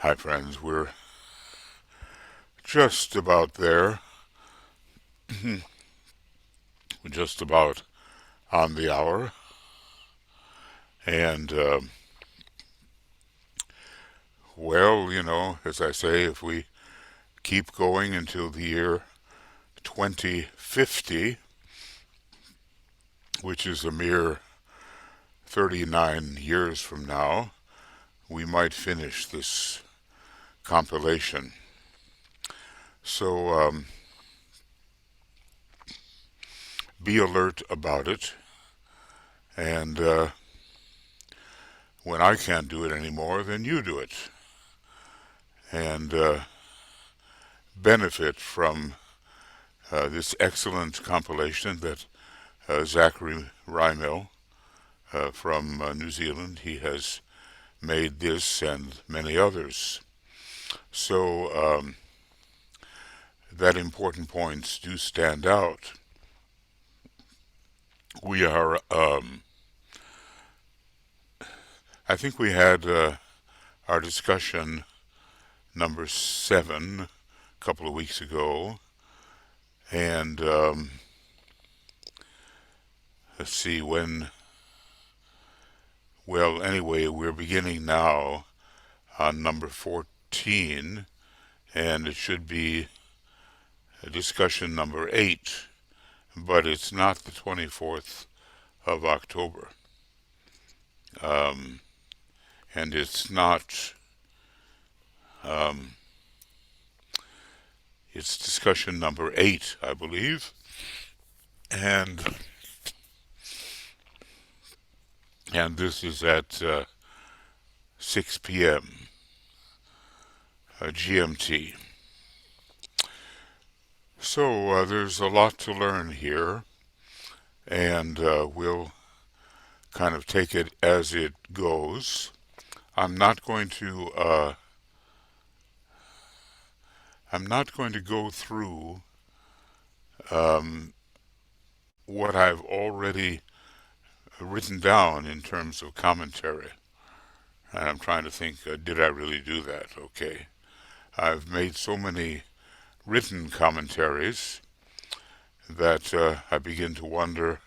Hi, friends. We're just about there. We're just about on the hour. And, well, as I say, if we keep going until the year 2050, which is a mere 39 years from now, we might finish this compilation. So be alert about it. And when I can't do it anymore, then you do it. And benefit from this excellent compilation that Zachary Rymel from New Zealand, he has made this and many others. So that important points do stand out. We are, I think we had our discussion number 7 a couple of weeks ago, and let's see when. Well, anyway, we're beginning now on number 14, and it should be discussion number 8, but it's not the 24th of October. And it's not, it's discussion number 8, I believe, and this is at 6 p.m. GMT. So there's a lot to learn here, and we'll kind of take it as it goes. I'm not going to go through what I've already written down in terms of commentary. And I'm trying to think, did I really do that? Okay. I've made so many written commentaries that I begin to wonder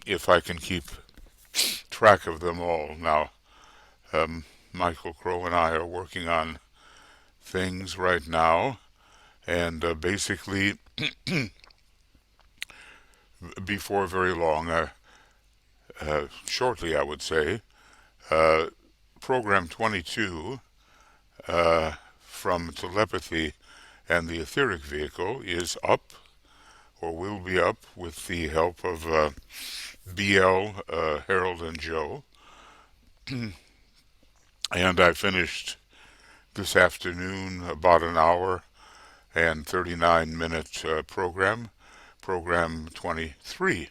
if I can keep track of them all. Now, Michael Crow and I are working on things right now, and basically, before very long, shortly I would say, program 22 from telepathy and the etheric vehicle is up, or will be up, with the help of BL, Harold, and Joe. And I finished this afternoon about an hour and 39-minute program 23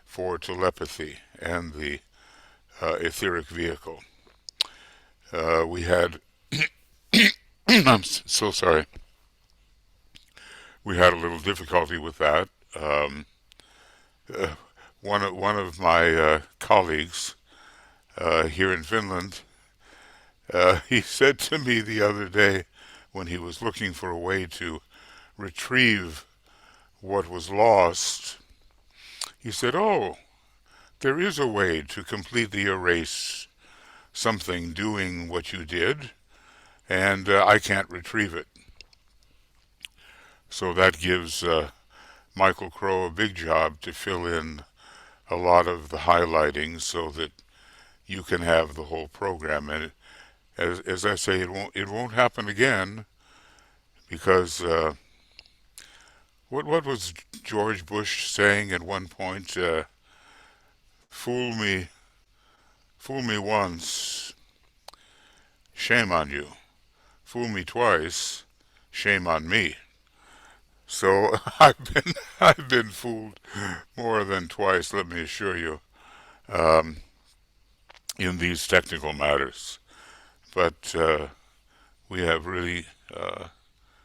for telepathy and the etheric vehicle. We had, I'm so sorry, we had a little difficulty with that. One of my colleagues here in Finland, he said to me the other day when he was looking for a way to retrieve what was lost, he said, "Oh, there is a way to completely erase something doing what you did, and I can't retrieve it." So that gives Michael Crow a big job to fill in a lot of the highlighting so that you can have the whole program. And as I say, it won't happen again, because what was George Bush saying at one point? Fool me once, shame on you. Fool me twice, shame on me. So I've been fooled more than twice, let me assure you, in these technical matters. But we have really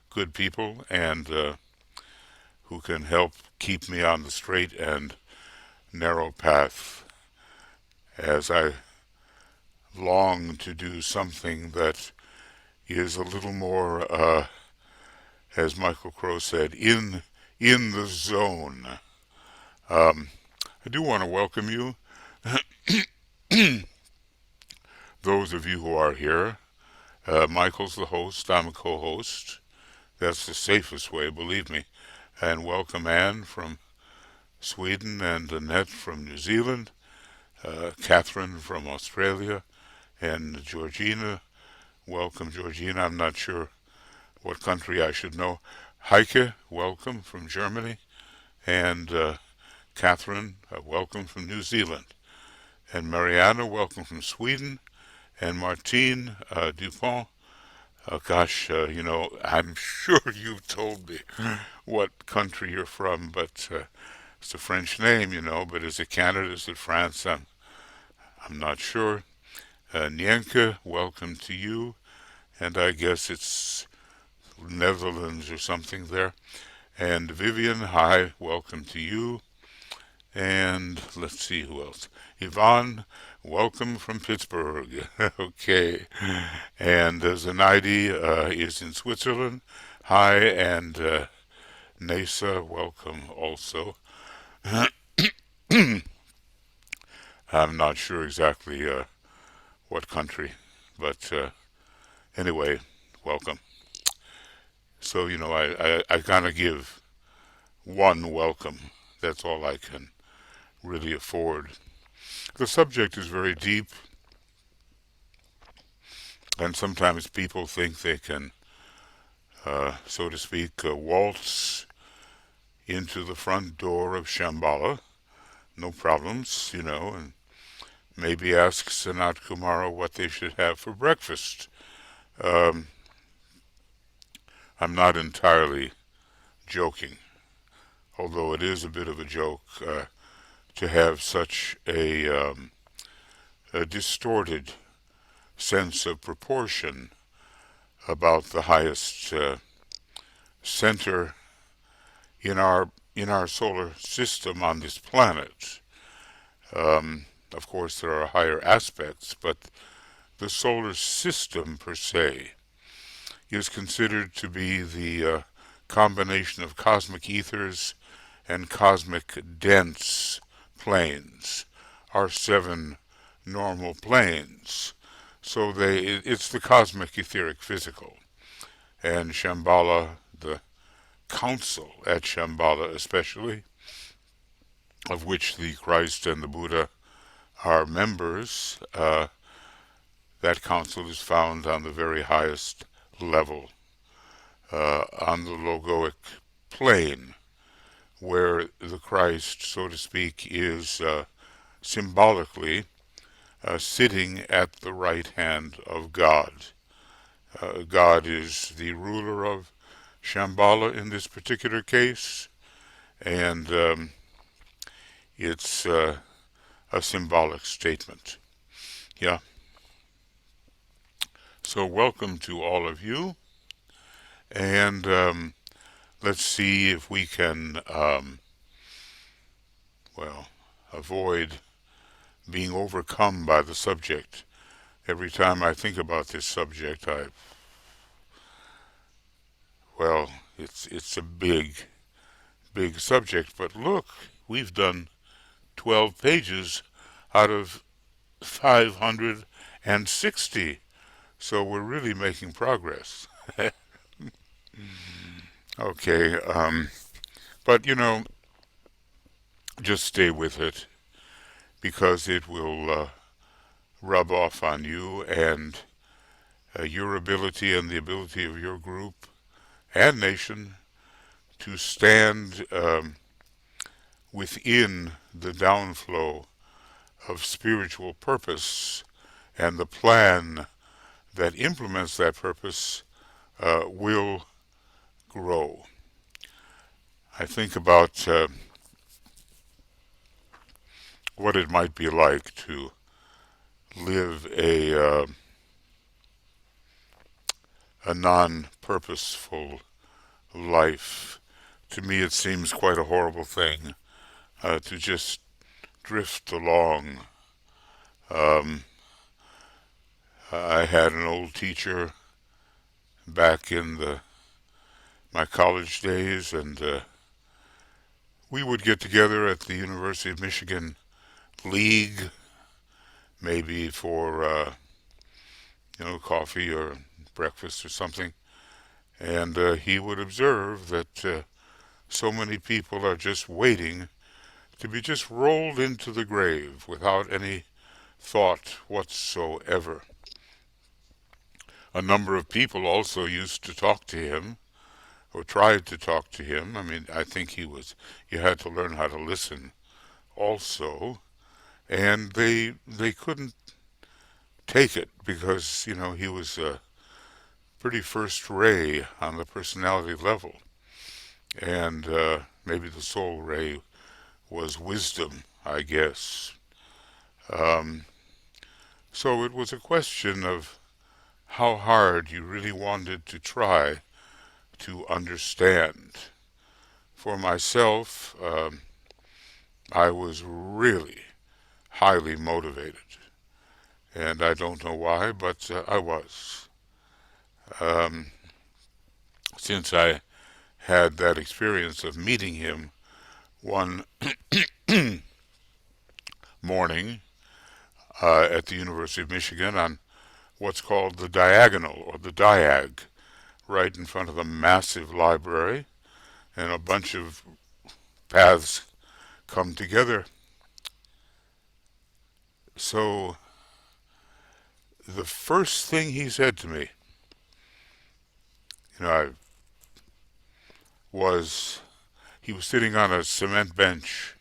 good people, and who can help keep me on the straight and narrow path as I long to do something that is a little more, as Michael Crow said, in the zone. Um, I do want to welcome you, those of you who are here. Michael's the host. I'm a co-host. That's the safest way, believe me. And welcome Anne from Sweden, and Annette from New Zealand, Catherine from Australia, and Georgina. Welcome, Georgina. I'm not sure what country I should know. Heike, welcome from Germany, and Catherine, welcome from New Zealand, and Mariana, welcome from Sweden, and Martine Dupont. Gosh, I'm sure you've told me what country you're from, but it's a French name, but is it Canada, is it France? I'm not sure. Nienke, welcome to you, and I guess it's Netherlands or something there. And Vivian, hi, welcome to you. And let's see who else. Yvonne, welcome from Pittsburgh. Okay. And Zenaidi is in Switzerland. Hi, and Nasa, welcome also. I'm not sure exactly what country, but anyway, welcome. So, I gotta give one welcome. That's all I can really afford. The subject is very deep, and sometimes people think they can, so to speak, waltz into the front door of Shamballa, no problems, and maybe ask Sanat Kumara what they should have for breakfast. Um, I'm not entirely joking, although it is a bit of a joke to have such a distorted sense of proportion about the highest center in our solar system on this planet. Of course, there are higher aspects, but the solar system per se is considered to be the combination of cosmic ethers and cosmic dense planes, our seven normal planes. So it's the cosmic etheric physical. And Shambhala, the council at Shambhala especially, of which the Christ and the Buddha are members, that council is found on the very highest level, on the logoic plane, where the Christ, so to speak, is symbolically sitting at the right hand of God. God is the ruler of Shambhala in this particular case, and it's a symbolic statement. Yeah. So welcome to all of you, and let's see if we can, avoid being overcome by the subject. Every time I think about this subject, it's a big subject. But look, we've done 12 pages out of 560, so we're really making progress. Okay, but just stay with it, because it will rub off on you, and your ability and the ability of your group and nation to stand within the downflow of spiritual purpose and the plan that implements that purpose will grow. I think about what it might be like to live a non-purposeful life. To me, it seems quite a horrible thing to just drift along. Um, I had an old teacher back in my college days, and we would get together at the University of Michigan League, maybe for coffee or breakfast or something. And he would observe that so many people are just waiting to be just rolled into the grave without any thought whatsoever. A number of people also used to talk to him or tried to talk to him. I mean, I think you had to learn how to listen also. And they couldn't take it because, he was pretty first ray on the personality level. And maybe the soul ray was wisdom, I guess. Um, so it was a question of how hard you really wanted to try to understand. For myself, I was really highly motivated. And I don't know why, but I was. Um, since I had that experience of meeting him one morning at the University of Michigan on what's called the diagonal or the diag, right in front of a massive library, and a bunch of paths come together. So the first thing he said to me, I was he was sitting on a cement bench,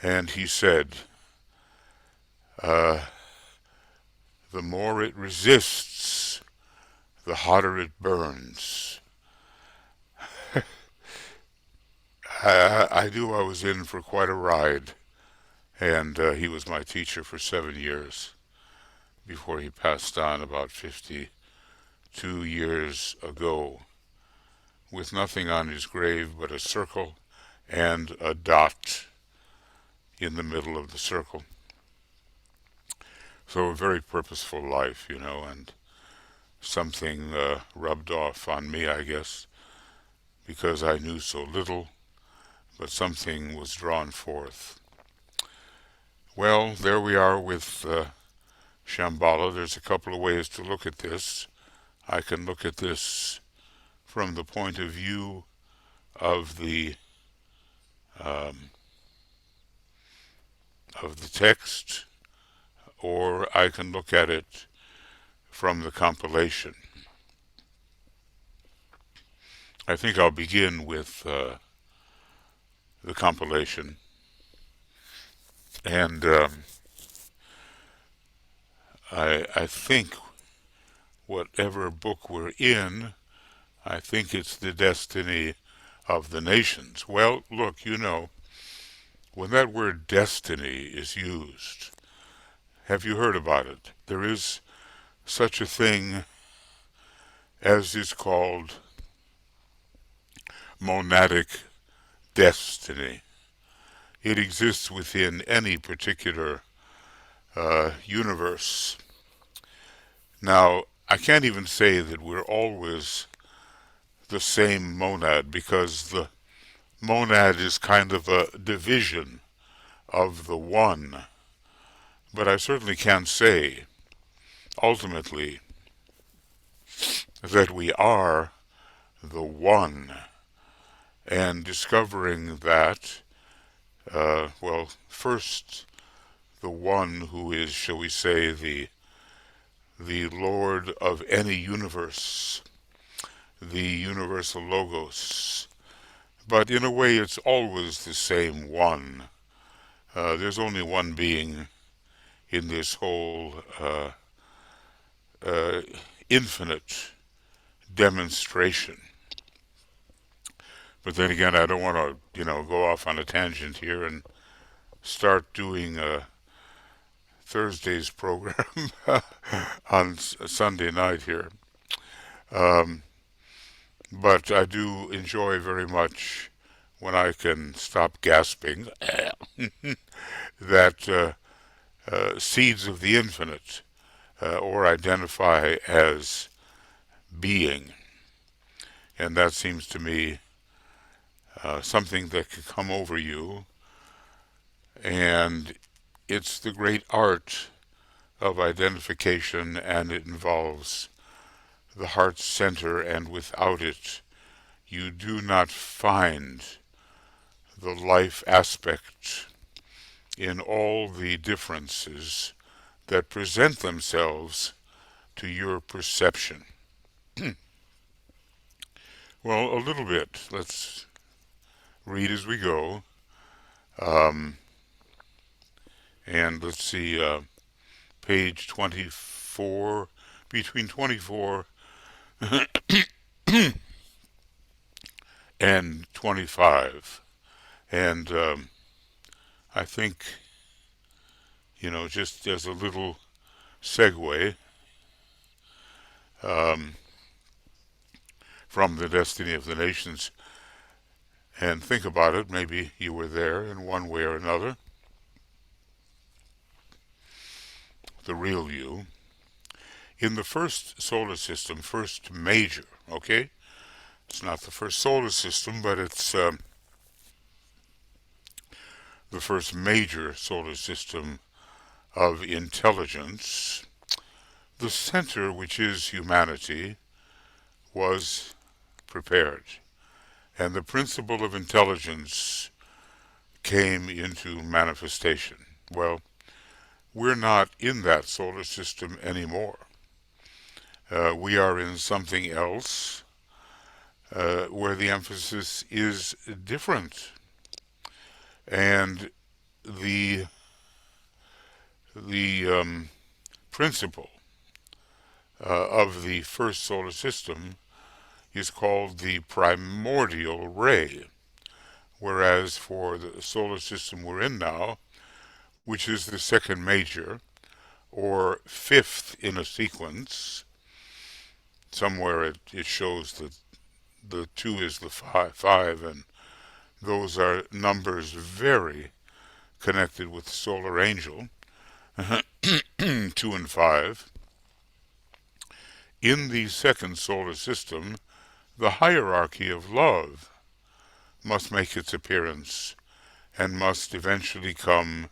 and he said, uh, "The more it resists, the hotter it burns." I knew I was in for quite a ride, and he was my teacher for 7 years before he passed on about 52 years ago, with nothing on his grave but a circle and a dot in the middle of the circle. So a very purposeful life, and something rubbed off on me, I guess, because I knew so little, but something was drawn forth. Well, there we are with Shamballa. There's a couple of ways to look at this. I can look at this from the point of view of the um, text, or I can look at it from the compilation. I think I'll begin with the compilation, and I think whatever book we're in, I think it's the destiny of the nations. Well, look, when that word destiny is used, have you heard about it? There is such a thing as is called monadic destiny. It exists within any particular universe. Now, I can't even say that we're always the same monad, because the monad is kind of a division of the one. But I certainly can say, ultimately, that we are the one. And discovering that, first, the one who is, shall we say, the Lord of any universe, the universal logos. But in a way, it's always the same one. There's only one being in this whole uh, infinite demonstration. But then again, I don't want to, go off on a tangent here and start doing Thursday's program on Sunday night here. Um, but I do enjoy very much when I can stop gasping that seeds of the infinite or identify as being. And that seems to me something that could come over you, and it's the great art of identification, and it involves the heart's center, and without it, you do not find the life aspect in all the differences that present themselves to your perception. Well, a little bit. Let's read as we go. Um, and let's see, page 24, between 24 and 25. And I think, just as a little segue um, from the Destiny of the Nations, and think about it, maybe you were there in one way or another, the real you, in the first solar system, first major, okay? It's not the first solar system, but it's the first major solar system of intelligence. The center, which is humanity, was prepared, and the principle of intelligence came into manifestation. Well, we're not in that solar system anymore. We are in something else where the emphasis is different. And the principle of the first solar system is called the primordial ray, whereas for the solar system we're in now, which is the second major, or fifth in a sequence, somewhere it shows that the 2 is the five, and those are numbers very connected with the solar angel, 2 and 5. In the second solar system, the hierarchy of love must make its appearance and must eventually come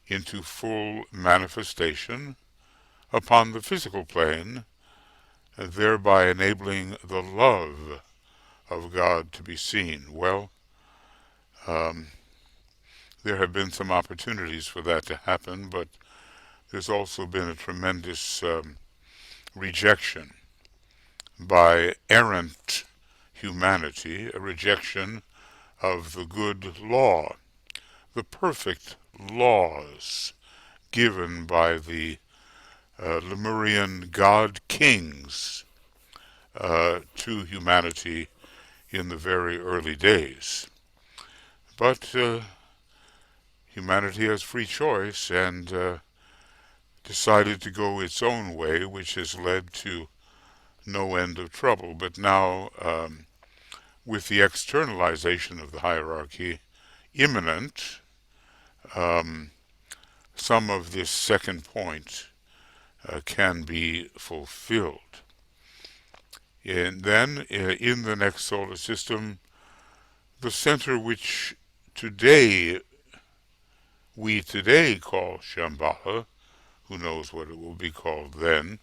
into full manifestation upon the physical plane, thereby enabling the love of God to be seen. Well, there have been some opportunities for that to happen, but there's also been a tremendous rejection by errant humanity, a rejection of the good law, the perfect laws given by the Lemurian god kings to humanity in the very early days. But humanity has free choice and decided to go its own way, which has led to no end of trouble. But now, with the externalization of the hierarchy imminent, some of this second point can be fulfilled. And then, in the next solar system, the center which we today call Shamballa, who knows what it will be called then,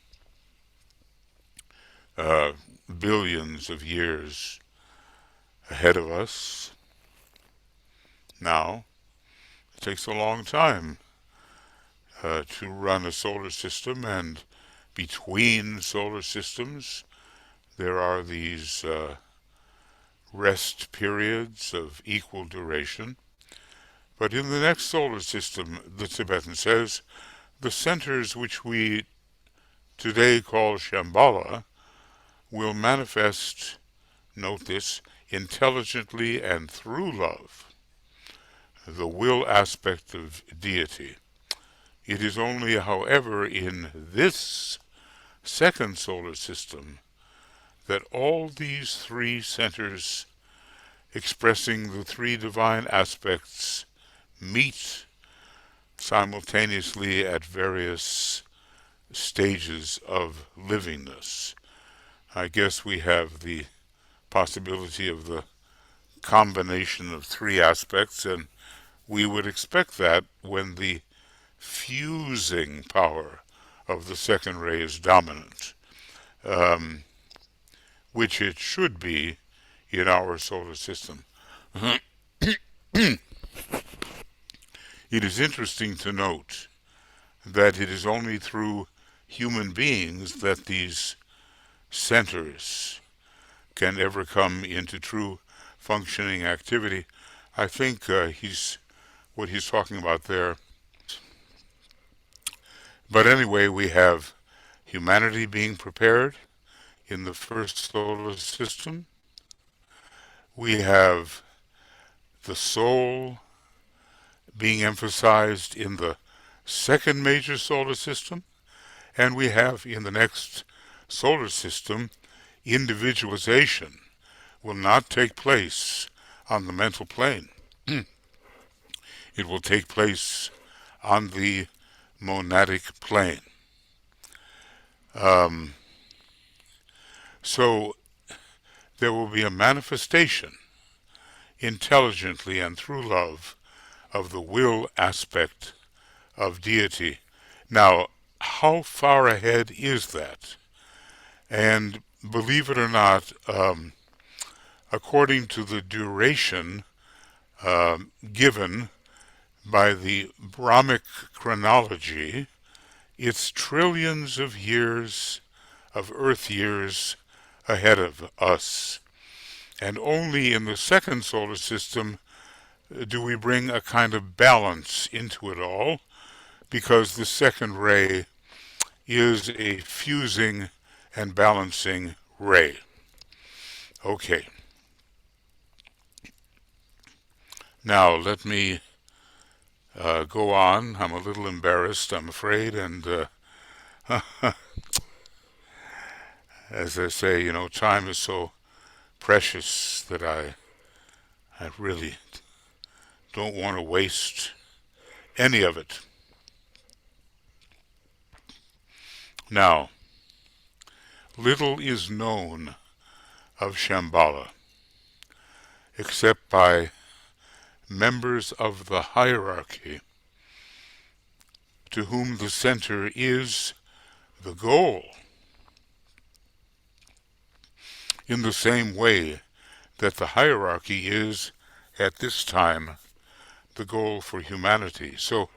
billions of years ahead of us. Now, it takes a long time to run a solar system, and between solar systems there are these rest periods of equal duration. But in the next solar system, the Tibetan says, the centers which we today call Shambhala will manifest, note this, intelligently and through love, the will aspect of deity. It is only, however, in this second solar system that all these three centers expressing the three divine aspects meet simultaneously at various stages of livingness. I guess we have the possibility of the combination of three aspects, and we would expect that when the fusing power of the second ray is dominant, um, which it should be in our solar system. It is interesting to note that it is only through human beings that these centers can ever come into true functioning activity. I think what he's talking about there. But anyway, we have humanity being prepared in the first solar system. We have the soul being emphasized in the second major solar system. And we have in the next solar system, individualization will not take place on the mental plane. It will take place on the monadic plane. So there will be a manifestation intelligently and through love of the will aspect of deity. Now, how far ahead is that? And believe it or not, according to the duration given by the Brahmic chronology, it's trillions of years, of Earth years, ahead of us. And only in the second solar system do we bring a kind of balance into it all, because the second ray is a fusing and balancing ray. Okay. Now let me go on. I'm a little embarrassed, I'm afraid, and as I say, time is so precious that I really don't want to waste any of it. Now, little is known of Shamballa except by members of the hierarchy to whom the center is the goal, in the same way that the hierarchy is, at this time, the goal for humanity. So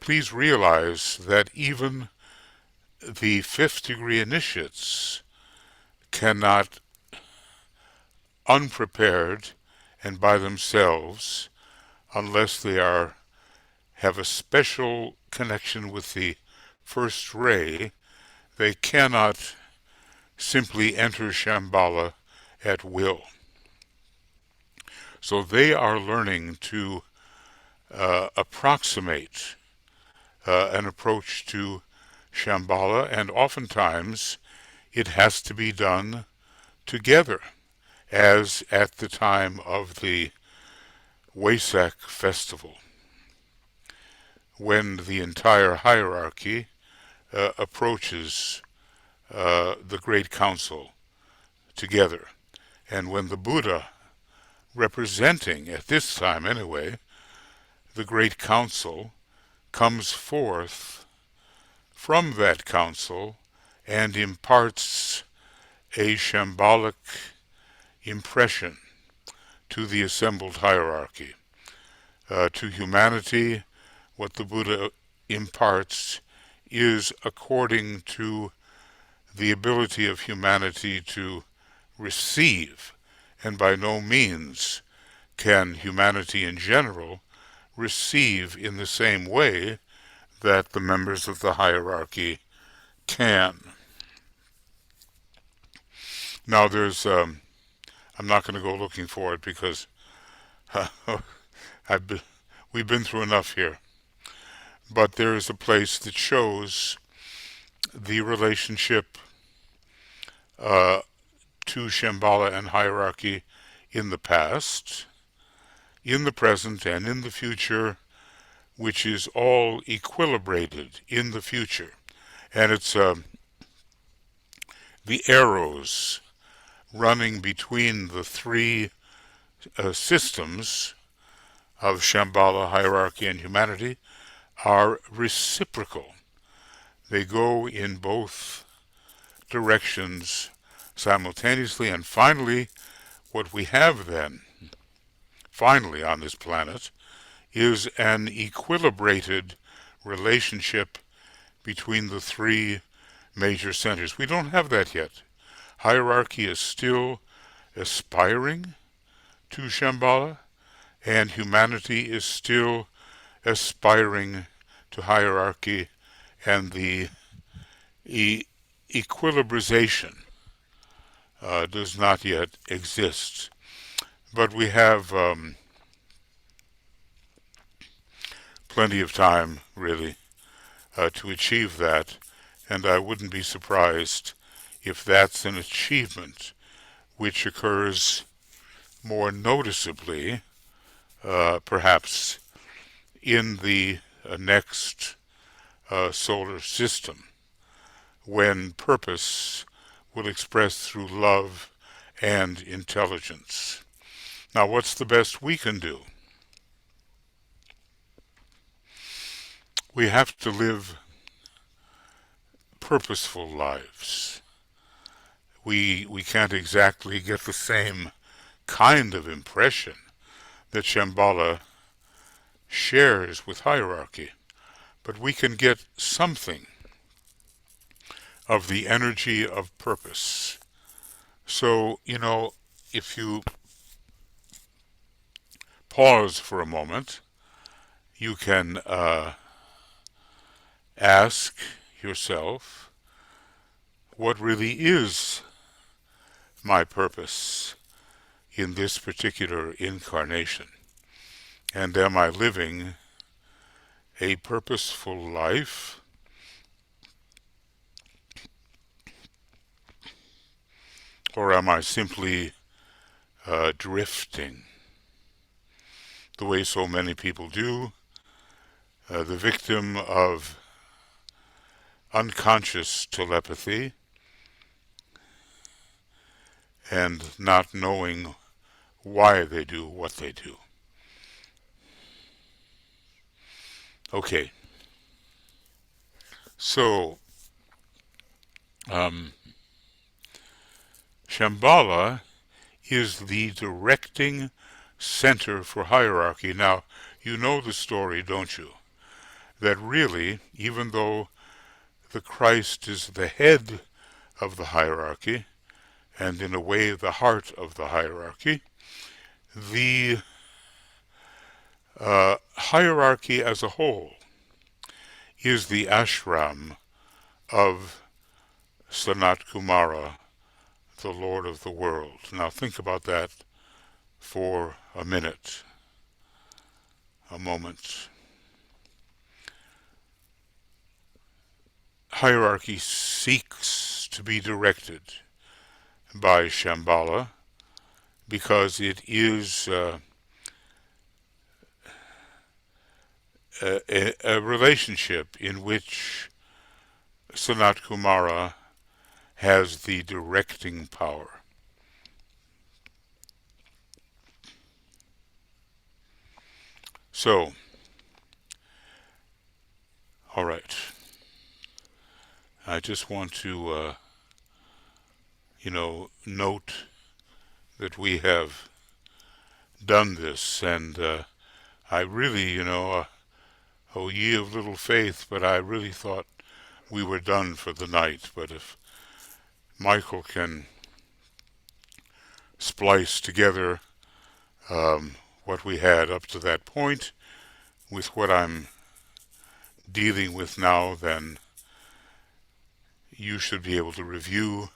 please realize that even the fifth degree initiates cannot, unprepared and by themselves, unless they have a special connection with the first ray, they cannot simply enter Shambhala at will. So they are learning to approximate an approach to Shambhala, and oftentimes it has to be done together, as at the time of the Wesak festival, when the entire hierarchy approaches the Great Council together, and when the Buddha, representing, at this time anyway, the Great Council, comes forth from that council and imparts a shambolic impression to the assembled hierarchy. To humanity, what the Buddha imparts is according to the ability of humanity to receive, and by no means can humanity in general receive in the same way that the members of the hierarchy can. Now I'm not going to go looking for it because we've been through enough here. But there is a place that shows the relationship to Shambhala and hierarchy in the past, in the present, and in the future, which is all equilibrated in the future. And it's the arrows running between the three systems of Shambhala, hierarchy, and humanity are reciprocal. They go in both directions simultaneously. And finally, what we have then, finally on this planet, is an equilibrated relationship between the three major centers. We don't have that yet. Hierarchy is still aspiring to Shambhala, and humanity is still aspiring to hierarchy, and the equilibrization does not yet exist. But we have plenty of time, really, to achieve that, and I wouldn't be surprised if that's an achievement which occurs more noticeably, perhaps, in the next solar system, when purpose will express through love and intelligence. Now, what's the best we can do? We have to live purposeful lives. We can't exactly get the same kind of impression that Shambhala shares with hierarchy, but we can get something of the energy of purpose. So, if you pause for a moment, you can ask yourself, what really is my purpose in this particular incarnation? And am I living a purposeful life? Or am I simply drifting, the way so many people do, the victim of unconscious telepathy and not knowing why they do what they do? Okay, so Shambhala is the directing center for hierarchy. Now, you know the story, don't you? That really, even though the Christ is the head of the hierarchy, and in a way the heart of the hierarchy, the hierarchy as a whole is the ashram of Sanat Kumara, the Lord of the world. Now think about that for a minute, a moment. Hierarchy seeks to be directed by Shambhala because it is a relationship in which Sanat Kumara has the directing power. So, all right. I just want to, note that we have done this, and I really, oh ye of little faith, but I really thought we were done for the night. But if Michael can splice together what we had up to that point with what I'm dealing with now, then you should be able to review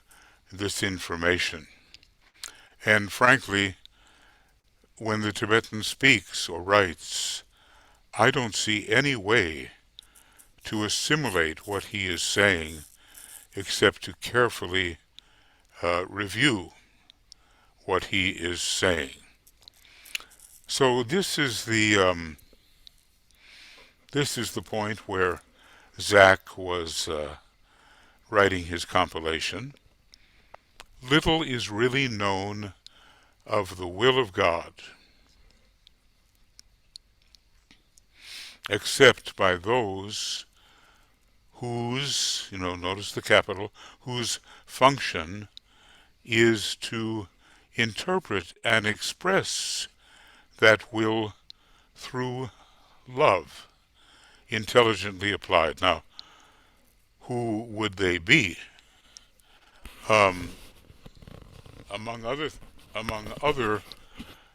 this information. And frankly, when the Tibetan speaks or writes, I don't see any way to assimilate what he is saying except to carefully review what he is saying. So this is the point where Zach was writing his compilation, little is really known of the will of God, except by those whose, notice the capital, whose function is to interpret and express that will through love, intelligently applied. Now, who would they be? Um, among other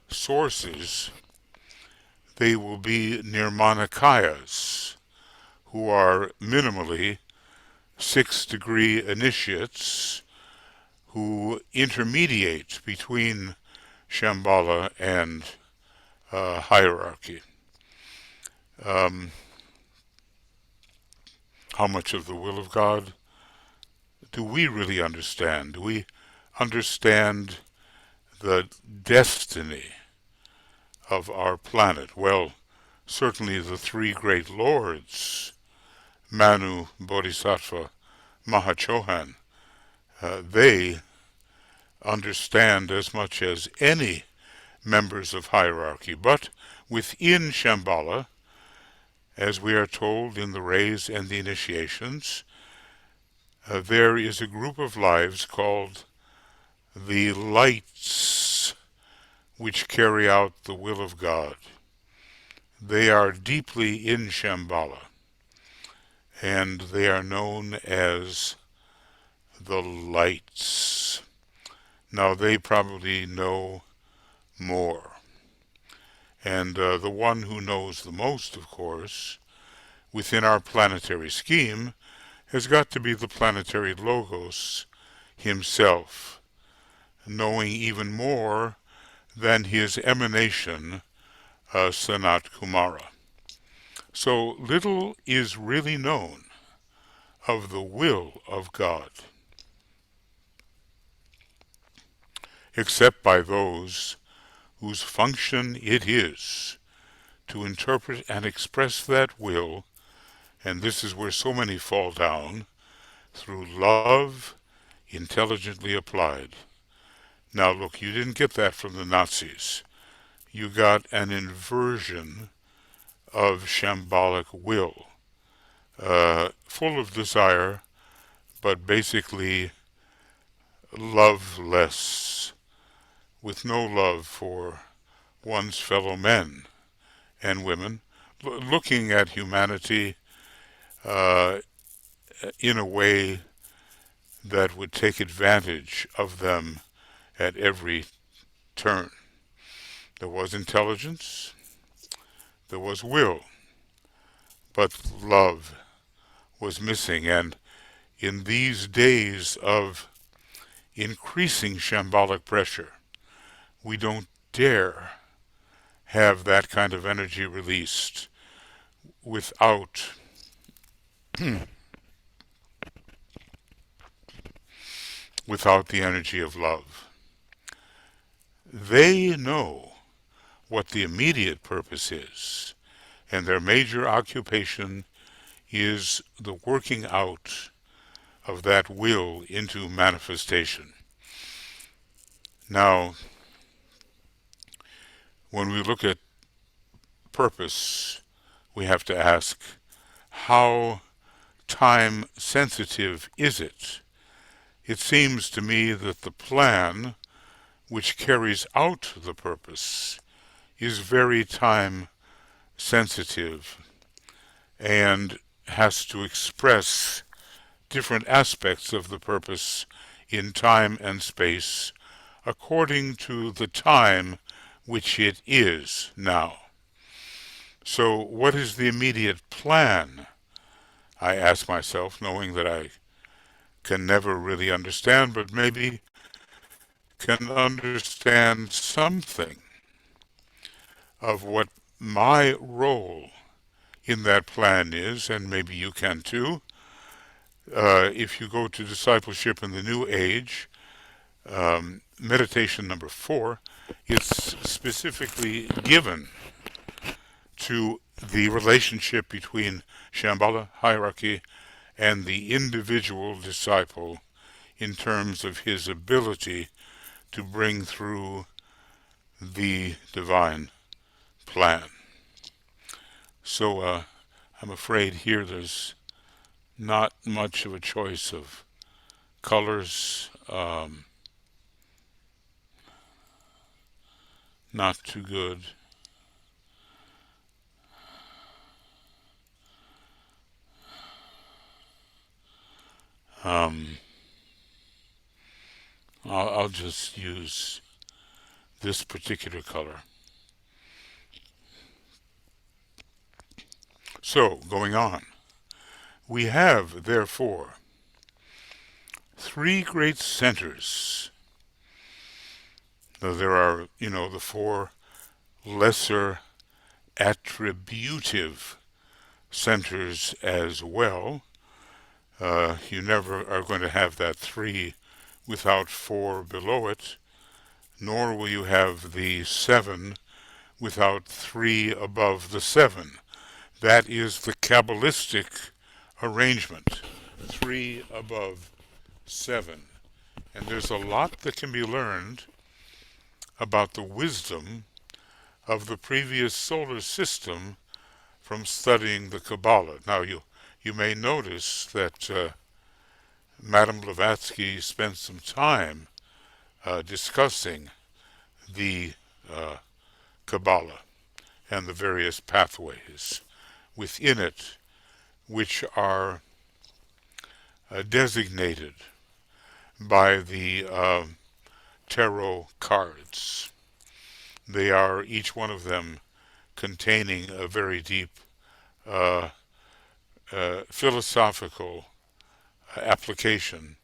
sources, they will be Nirmanakayas, who are minimally 6th-degree initiates who intermediate between Shambhala and hierarchy. Um, how much of the will of God do we really understand? Do we understand the destiny of our planet? Well, certainly the three great lords, Manu, Bodhisattva, Mahachohan, they understand as much as any members of hierarchy. But within Shambhala, as we are told in the rays and the initiations, there is a group of lives called the lights, which carry out the will of God. They are deeply in Shambhala, and they are known as the lights. Now, they probably know more. And the one who knows the most, of course, within our planetary scheme, has got to be the planetary Logos himself, knowing even more than his emanation, Sanat Kumara. So little is really known of the will of God, except by those whose function it is to interpret and express that will, and this is where so many fall down, through love intelligently applied. Now look, you didn't get that from the Nazis. You got an inversion of shambolic will, full of desire, but basically loveless, with no love for one's fellow men and women, looking at humanity in a way that would take advantage of them at every turn. There was intelligence, there was will, but love was missing. And in these days of increasing shambolic pressure, we don't dare have that kind of energy released without without the energy of love. They know what the immediate purpose is, and their major occupation is the working out of that will into manifestation. Now, when we look at purpose, we have to ask, how time sensitive is it? It seems to me that the plan which carries out the purpose is very time sensitive and has to express different aspects of the purpose in time and space according to the time which it is now. So what is the immediate plan? I ask myself, knowing that I can never really understand, but maybe can understand something of what my role in that plan is, and maybe you can too. If you go to Discipleship in the New Age, meditation number 4, it's specifically given to the relationship between Shambhala, hierarchy, and the individual disciple in terms of his ability to bring through the divine plan. So I'm afraid here there's not much of a choice of colors, not too good. Um, I'll just use this particular color. So, going on, we have, therefore, three great centers. Now, there are, the four lesser attributive centers as well. You never are going to have that three without four below it, nor will you have the seven without three above the seven. That is the Kabbalistic arrangement, three above seven. And there's a lot that can be learned about the wisdom of the previous solar system from studying the Kabbalah. Now, you may notice that Madame Blavatsky spent some time discussing the Kabbalah and the various pathways within it, which are designated by the tarot cards. They are, each one of them, containing a very deep philosophical application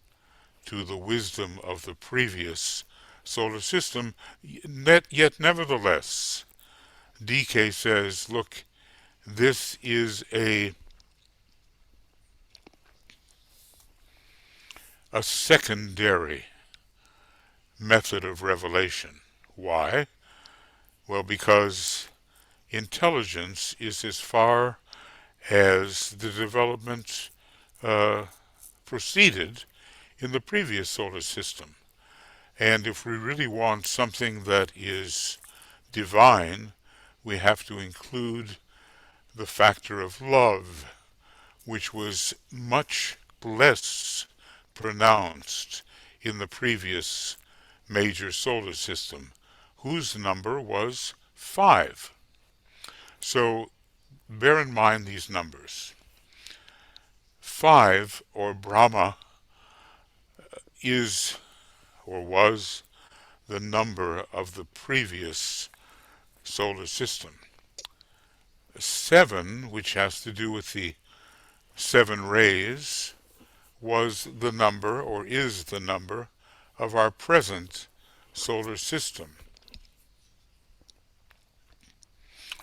to the wisdom of the previous solar system. Yet nevertheless, DK says, look, this is a secondary method of revelation. Why? Well, because intelligence is as far as the development proceeded in the previous solar system. And if we really want something that is divine, we have to include the factor of love, which was much less pronounced in the previous major solar system, whose number was 5. So bear in mind these numbers. 5, or Brahma, is or was the number of the previous solar system. 7, which has to do with the 7 rays, was the number, or is the number, of our present solar system.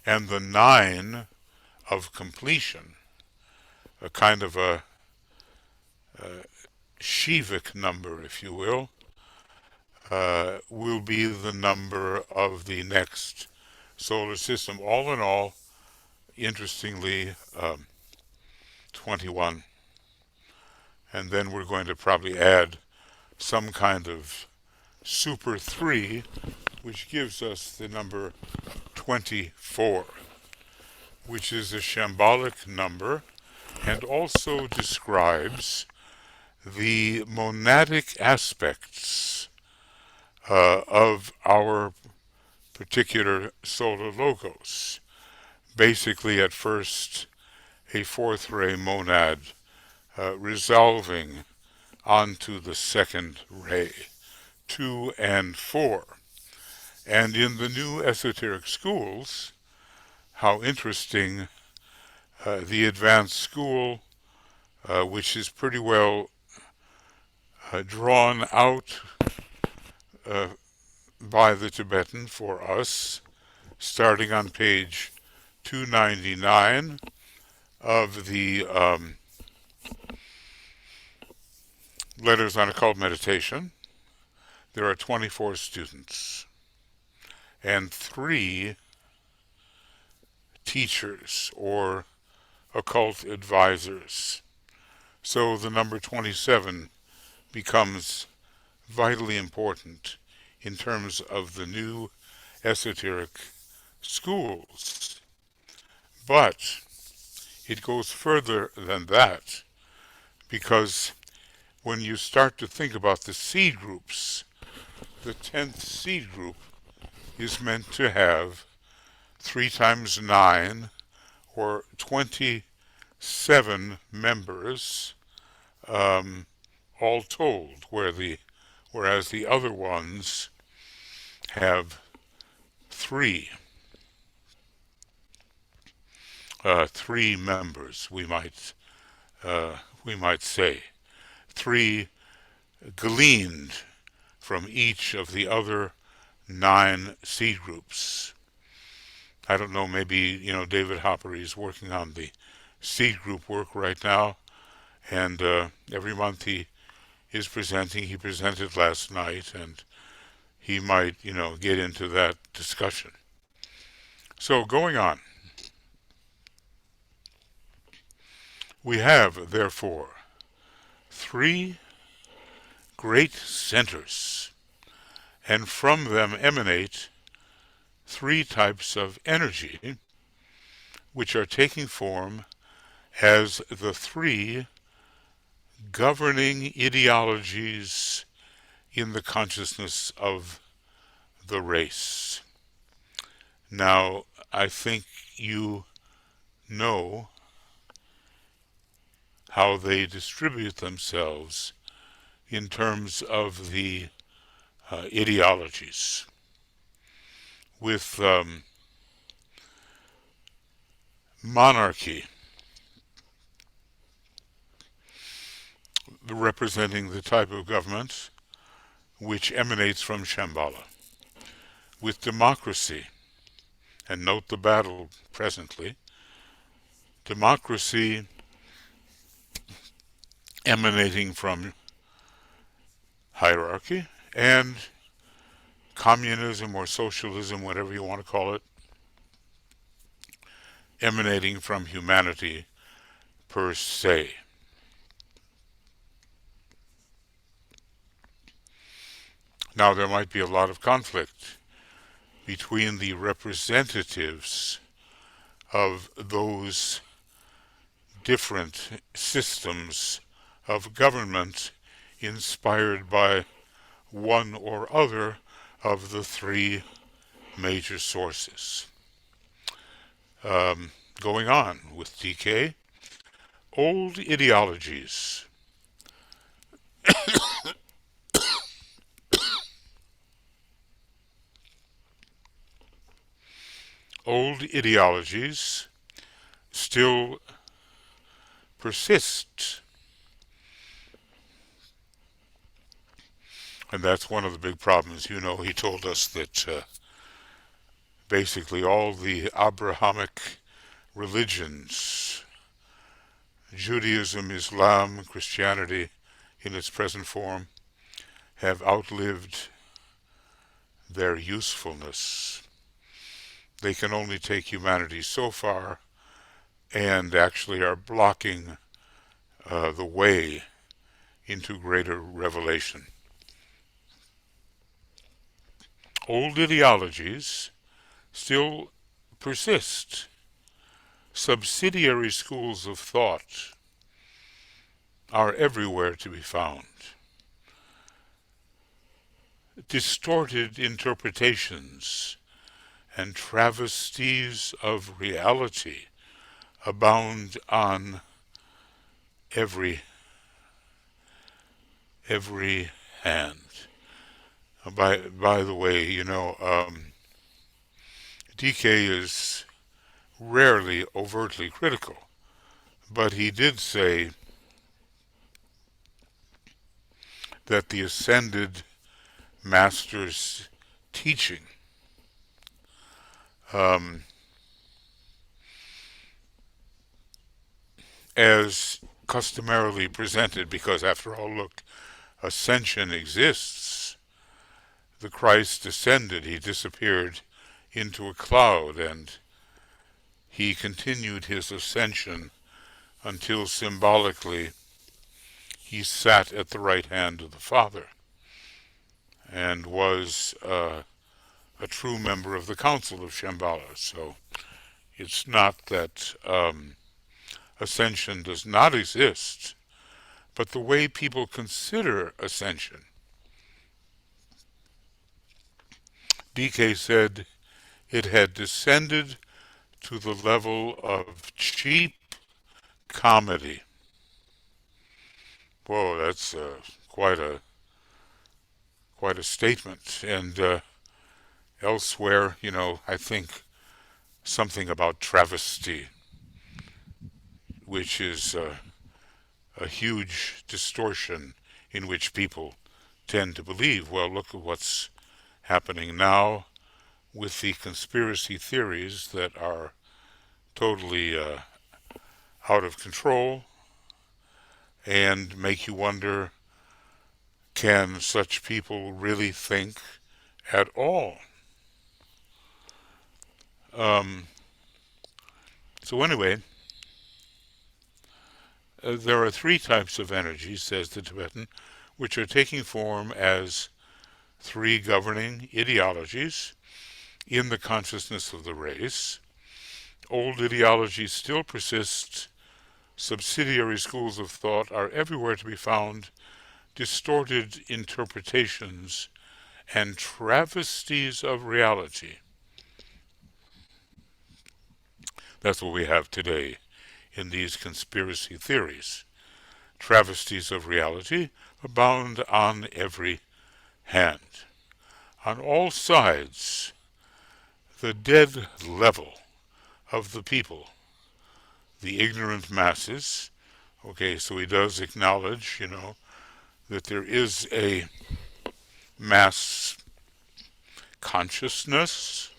And the 9 of completion, a kind of a Shivic number, if you will be the number of the next solar system. All in all, interestingly, 21. And then we're going to probably add some kind of super 3, which gives us the number 24, which is a shambolic number and also describes the monadic aspects of our particular solar logos. Basically, at first, a fourth ray monad resolving onto the second ray, 2 and 4. And in the new esoteric schools, how interesting, the advanced school, which is pretty well drawn out by the Tibetan for us, starting on page 299 of the Letters on Occult Meditation. There are 24 students and 3 teachers or occult advisors. So the number 27 becomes vitally important in terms of the new esoteric schools. But it goes further than that, because when you start to think about the seed groups, the 10th seed group is meant to have 3 times 9, or 27 members, all told, whereas the other ones have 3, 3 members, we might say, 3 gleaned from each of the other 9 seed groups. I don't know, maybe, David Hoppery is working on the seed group work right now, and every month he is presenting. He presented last night, and he might, get into that discussion. So going on, we have, therefore, 3 great centers, and from them emanate 3 types of energy, which are taking form as the 3 governing ideologies in the consciousness of the race. Now, I think you know how they distribute themselves in terms of the ideologies, with monarchy representing the type of government which emanates from Shamballa, with democracy, and note the battle presently, democracy emanating from hierarchy, and communism or socialism, whatever you want to call it, emanating from humanity per se. Now, there might be a lot of conflict between the representatives of those different systems of government inspired by one or other of the 3 major sources. Going on with DK, old ideologies. Old ideologies still persist. And that's one of the big problems. He told us that basically all the Abrahamic religions, Judaism, Islam, Christianity in its present form, have outlived their usefulness. They can only take humanity so far, and actually are blocking the way into greater revelation. Old ideologies still persist. Subsidiary schools of thought are everywhere to be found. Distorted interpretations and travesties of reality abound on every hand. By the way, DK is rarely overtly critical, but he did say that the ascended master's teaching as customarily presented, because after all, look, ascension exists. The Christ ascended, he disappeared into a cloud, and he continued his ascension until symbolically he sat at the right hand of the Father and was a true member of the Council of Shamballa. So it's not that ascension does not exist, but the way people consider ascension. DK said it had descended to the level of cheap comedy. Whoa, that's quite a quite a statement. And elsewhere, I think something about travesty, which is a huge distortion in which people tend to believe. Well, look at what's happening now with the conspiracy theories that are totally out of control and make you wonder, can such people really think at all? Um, so anyway, there are three types of energy, says the Tibetan, which are taking form as three governing ideologies in the consciousness of the race. Old ideologies still persist. Subsidiary schools of thought are everywhere to be found. Distorted interpretations and travesties of reality. That's what we have today in these conspiracy theories. Travesties of reality abound on every hand. On all sides, the dead level of the people, the ignorant masses. Okay, so he does acknowledge, that there is a mass consciousness,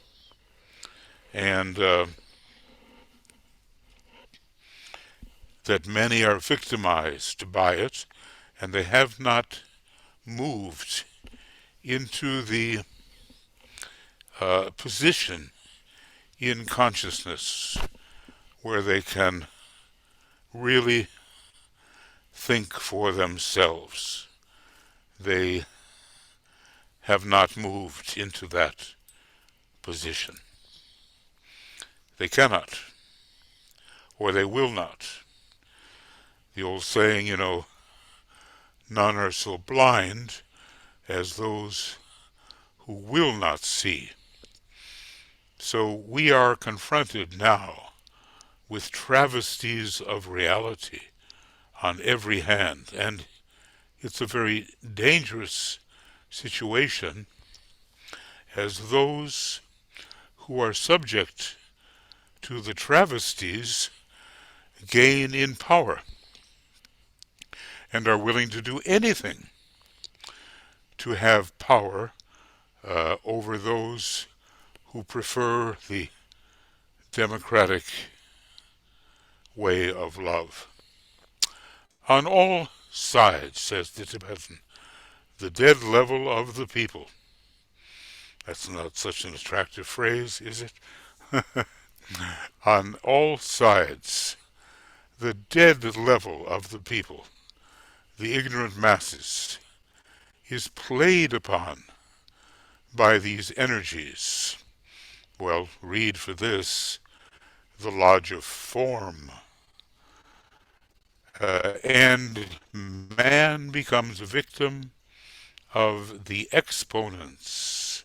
and that many are victimized by it, and they have not moved into the position in consciousness where they can really think for themselves. They have not moved into that position. They cannot, or they will not. The old saying, none are so blind as those who will not see. So we are confronted now with travesties of reality on every hand, and it's a very dangerous situation, as those who are subject to the travesties gain in power and are willing to do anything to have power over those who prefer the democratic way of love. On all sides, says the Tibetan, the dead level of the people. That's not such an attractive phrase, is it? On all sides, the dead level of the people, the ignorant masses, is played upon by these energies. Well, read for this the Lodge of Form. And man becomes a victim of the exponents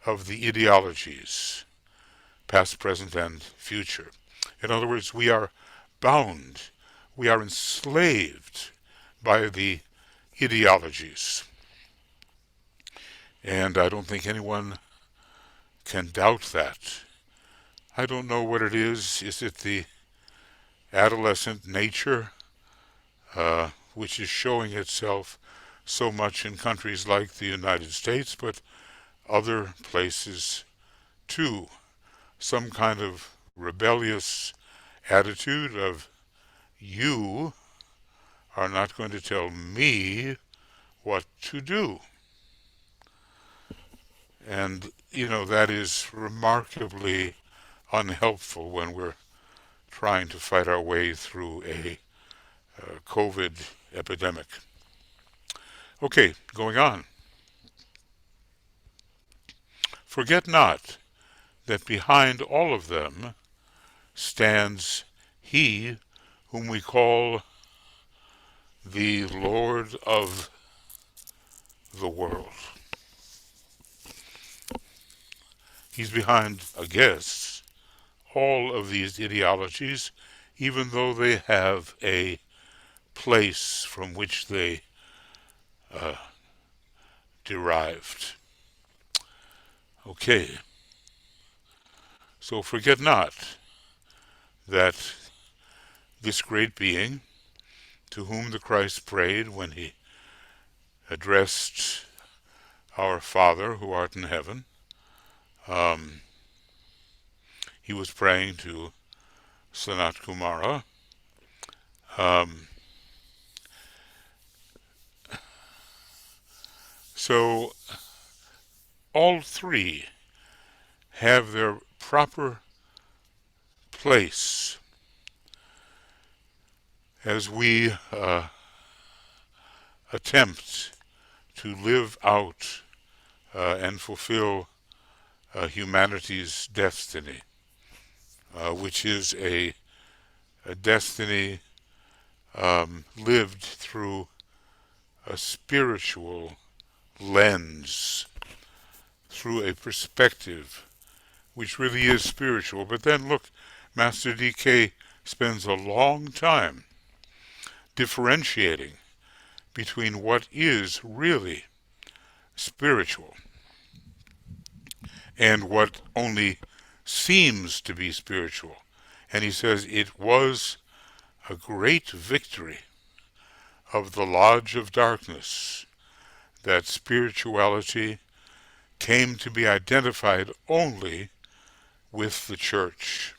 of the ideologies, past, present, and future. In other words, we are bound, we are enslaved by the ideologies. And I don't think anyone can doubt that. I don't know what it is. Is it the adolescent nature, which is showing itself so much in countries like the United States, but other places too? Some kind of rebellious attitude of, you are not going to tell me what to do. And, that is remarkably unhelpful when we're trying to fight our way through a COVID epidemic. Okay, going on. Forget not that behind all of them stands He whom we call the Lord of the world. He's behind, I guess, all of these ideologies, even though they have a place from which they derived. Okay, so forget not that this great being to whom the Christ prayed when he addressed our Father who art in heaven, um, he was praying to Sanat Kumara. Um, so all three have their proper place as we attempt to live out and fulfill humanity's destiny, which is a destiny lived through a spiritual lens, through a perspective which really is spiritual. But then look, Master DK spends a long time differentiating between what is really spiritual and what only seems to be spiritual. And he says it was a great victory of the Lodge of Darkness that spirituality came to be identified only with the church,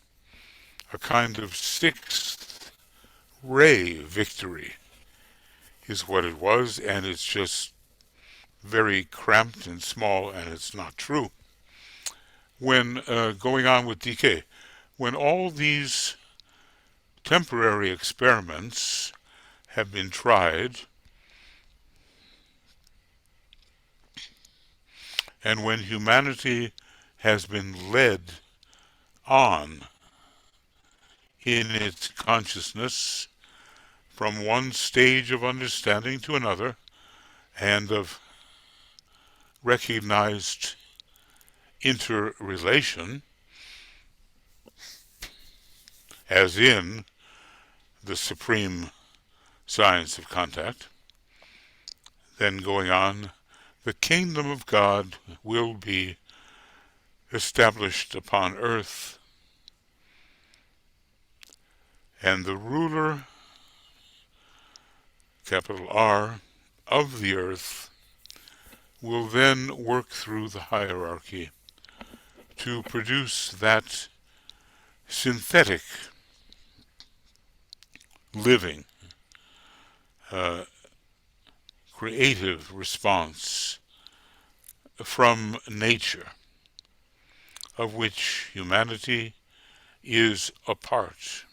a kind of sixth ray victory is what it was, and it's just very cramped and small, and it's not true. When going on with DK, when all these temporary experiments have been tried, and when humanity has been led on in its consciousness from one stage of understanding to another and of recognized interrelation, as in the supreme science of contact, then going on, the kingdom of God will be established upon earth, and the ruler, capital R, of the earth will then work through the hierarchy to produce that synthetic living, creative response from nature, of which humanity is a part.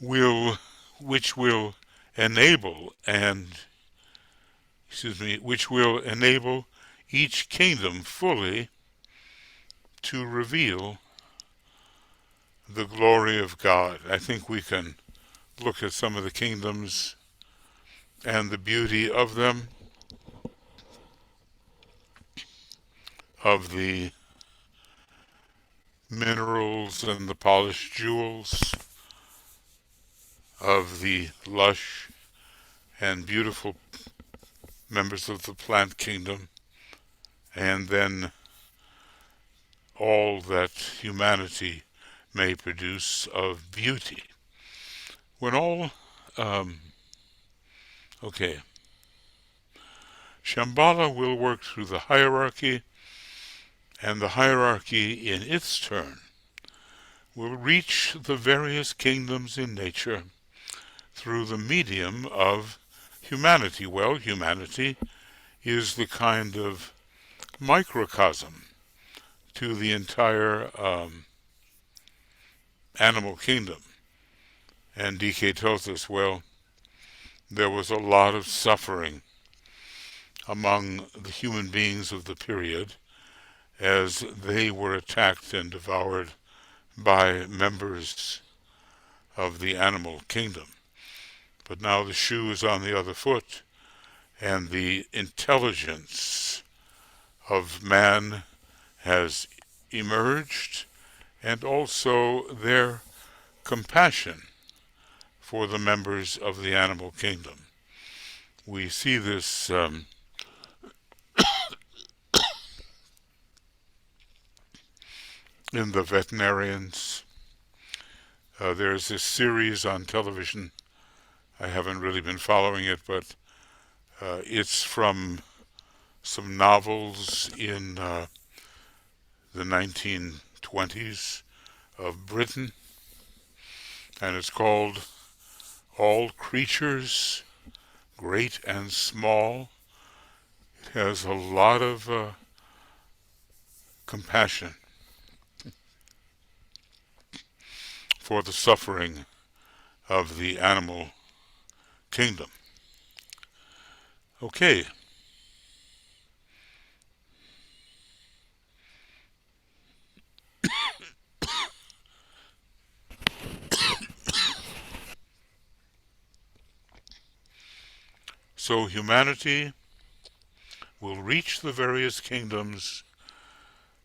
Which will enable which will enable each kingdom fully to reveal the glory of God. I think we can look at some of the kingdoms and the beauty of them, of the minerals and the polished jewels, of the lush and beautiful members of the plant kingdom, and then all that humanity may produce of beauty. When all, okay, Shamballa will work through the hierarchy, and the hierarchy in its turn will reach the various kingdoms in nature through the medium of humanity. Well, humanity is the kind of microcosm to the entire animal kingdom. And DK tells us, well, there was a lot of suffering among the human beings of the period as they were attacked and devoured by members of the animal kingdom. But now the shoe is on the other foot, and the intelligence of man has emerged, and also their compassion for the members of the animal kingdom. We see this in the veterinarians. There's this series on television. I haven't really been following it, but it's from some novels in the 1920s of Britain, and it's called All Creatures, Great and Small. It has a lot of compassion for the suffering of the animal kingdom. Okay. So humanity will reach the various kingdoms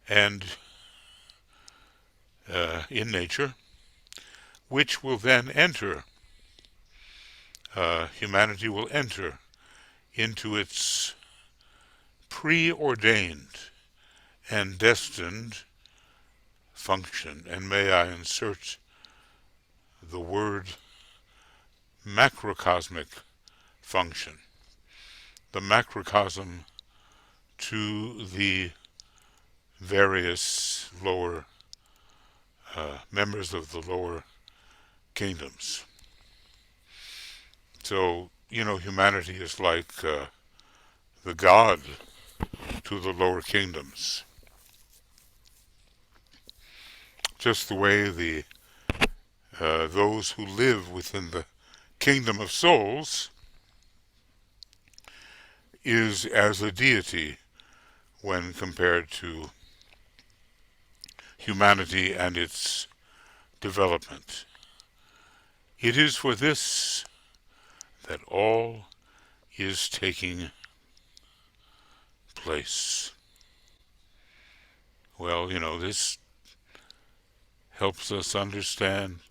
and in nature, which will then enter, humanity will enter into its preordained and destined function. And may I insert the word macrocosmic function, the macrocosm to the various lower members of the lower kingdoms. So, humanity is like the god to the lower kingdoms. Just the way those who live within the kingdom of souls is as a deity when compared to humanity and its development. It is for this that all is taking place. Well, this helps us understand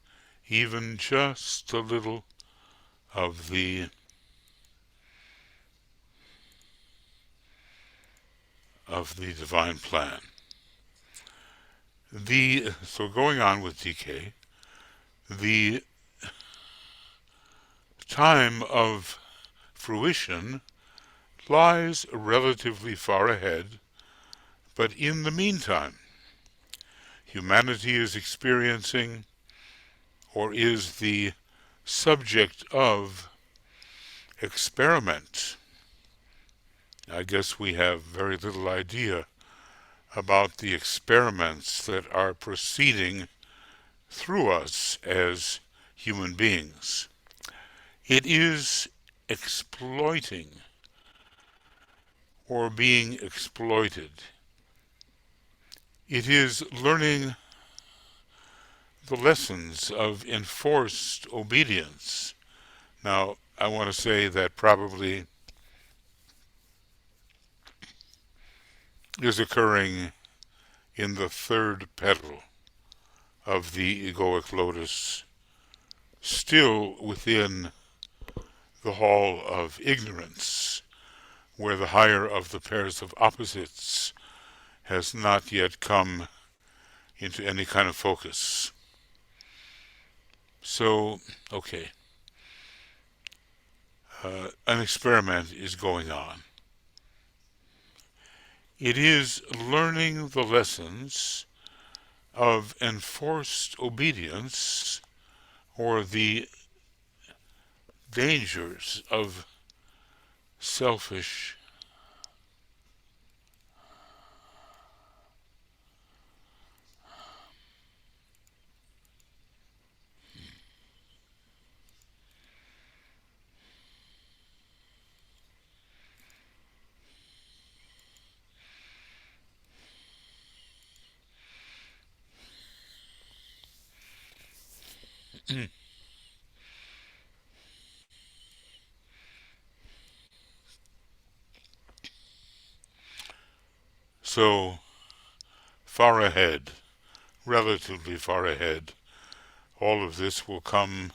even just a little of the divine plan. So going on with DK, the time of fruition lies relatively far ahead, but in the meantime, humanity is experiencing, or is the subject of, experiment. I guess we have very little idea about the experiments that are proceeding through us as human beings. It is exploiting or being exploited. It is learning the lessons of enforced obedience. Now, I want to say that probably is occurring in the third petal of the egoic lotus, still within the hall of ignorance, where the higher of the pairs of opposites has not yet come into any kind of focus. So, okay, an experiment is going on. It is learning the lessons of enforced obedience, or the dangers of selfish So, far ahead, relatively far ahead, all of this will come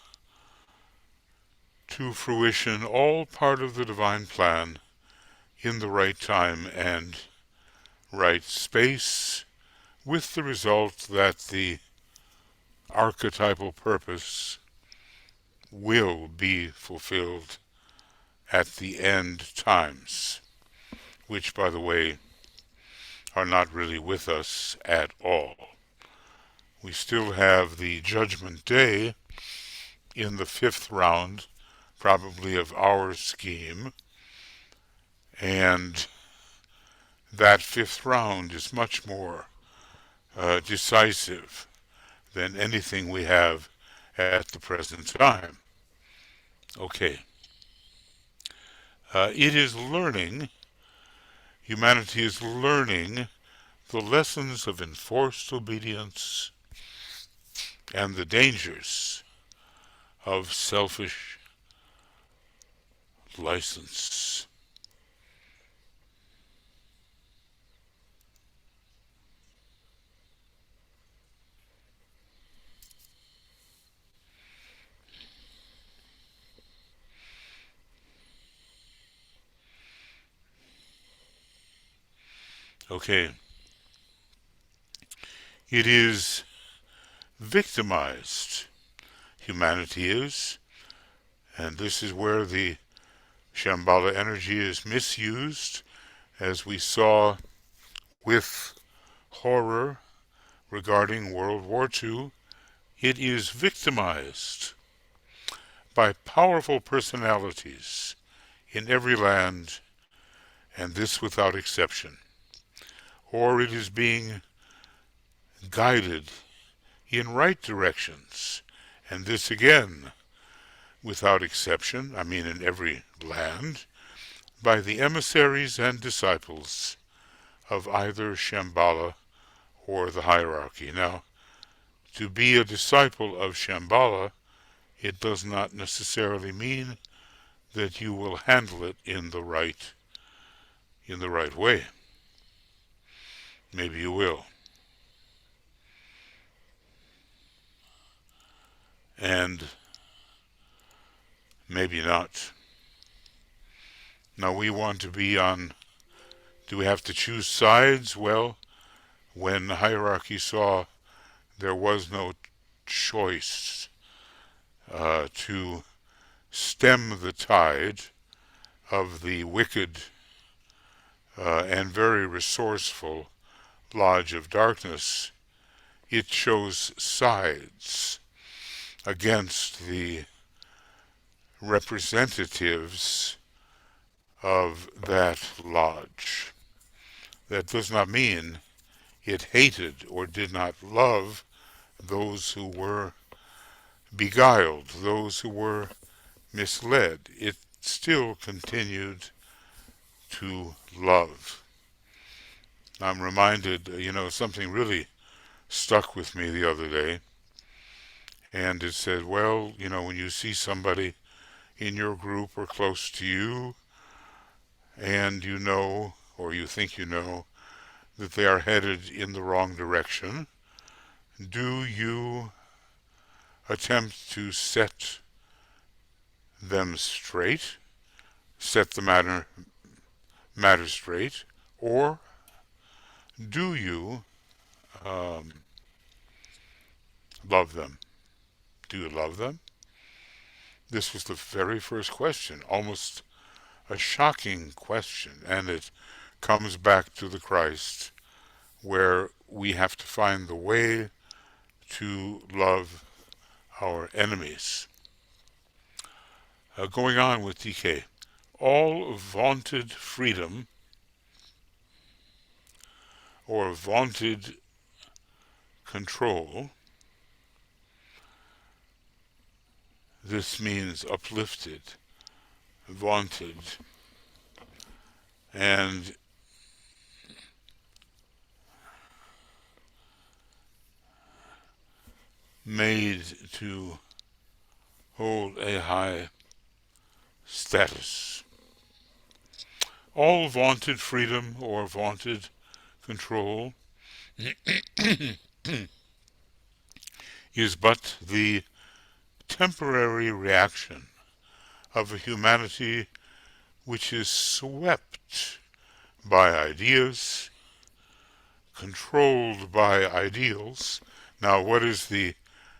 to fruition, all part of the divine plan, in the right time and right space, with the result that the archetypal purpose will be fulfilled at the end times, which, by the way, are not really with us at all. We still have the Judgment Day in the fifth round, probably of our scheme, and that fifth round is much more decisive than anything we have at the present time. Okay. It is learning, humanity is learning the lessons of enforced obedience and the dangers of selfish license. Okay. It is victimized. Humanity is, and this is where the Shamballa energy is misused, as we saw with horror regarding World War II. It is victimized by powerful personalities in every land, and this without exception. Or it is being guided in right directions, and this again without exception, I mean in every land, by the emissaries and disciples of either Shambhala or the hierarchy. Now, to be a disciple of Shambhala, it does not necessarily mean that you will handle it in the right way. Maybe you will. And maybe not. Now we want to be on, do we have to choose sides? Well, when the hierarchy saw there was no choice to stem the tide of the wicked and very resourceful Lodge of Darkness, it chose sides against the representatives of that lodge. That does not mean it hated or did not love those who were beguiled, those who were misled. It still continued to love. I'm reminded, something really stuck with me the other day, and it said, well, when you see somebody in your group or close to you, and you know, or you think you know, that they are headed in the wrong direction, do you attempt to set them straight, set the matter straight, or do you love them? Do you love them? This was the very first question, almost a shocking question, and it comes back to the Christ, where we have to find the way to love our enemies. Going on with DK, all vaunted freedom or vaunted control, this means uplifted, vaunted, and made to hold a high status. All vaunted freedom or vaunted control is but the temporary reaction of a humanity which is swept by ideas, controlled by ideals. Now, what is the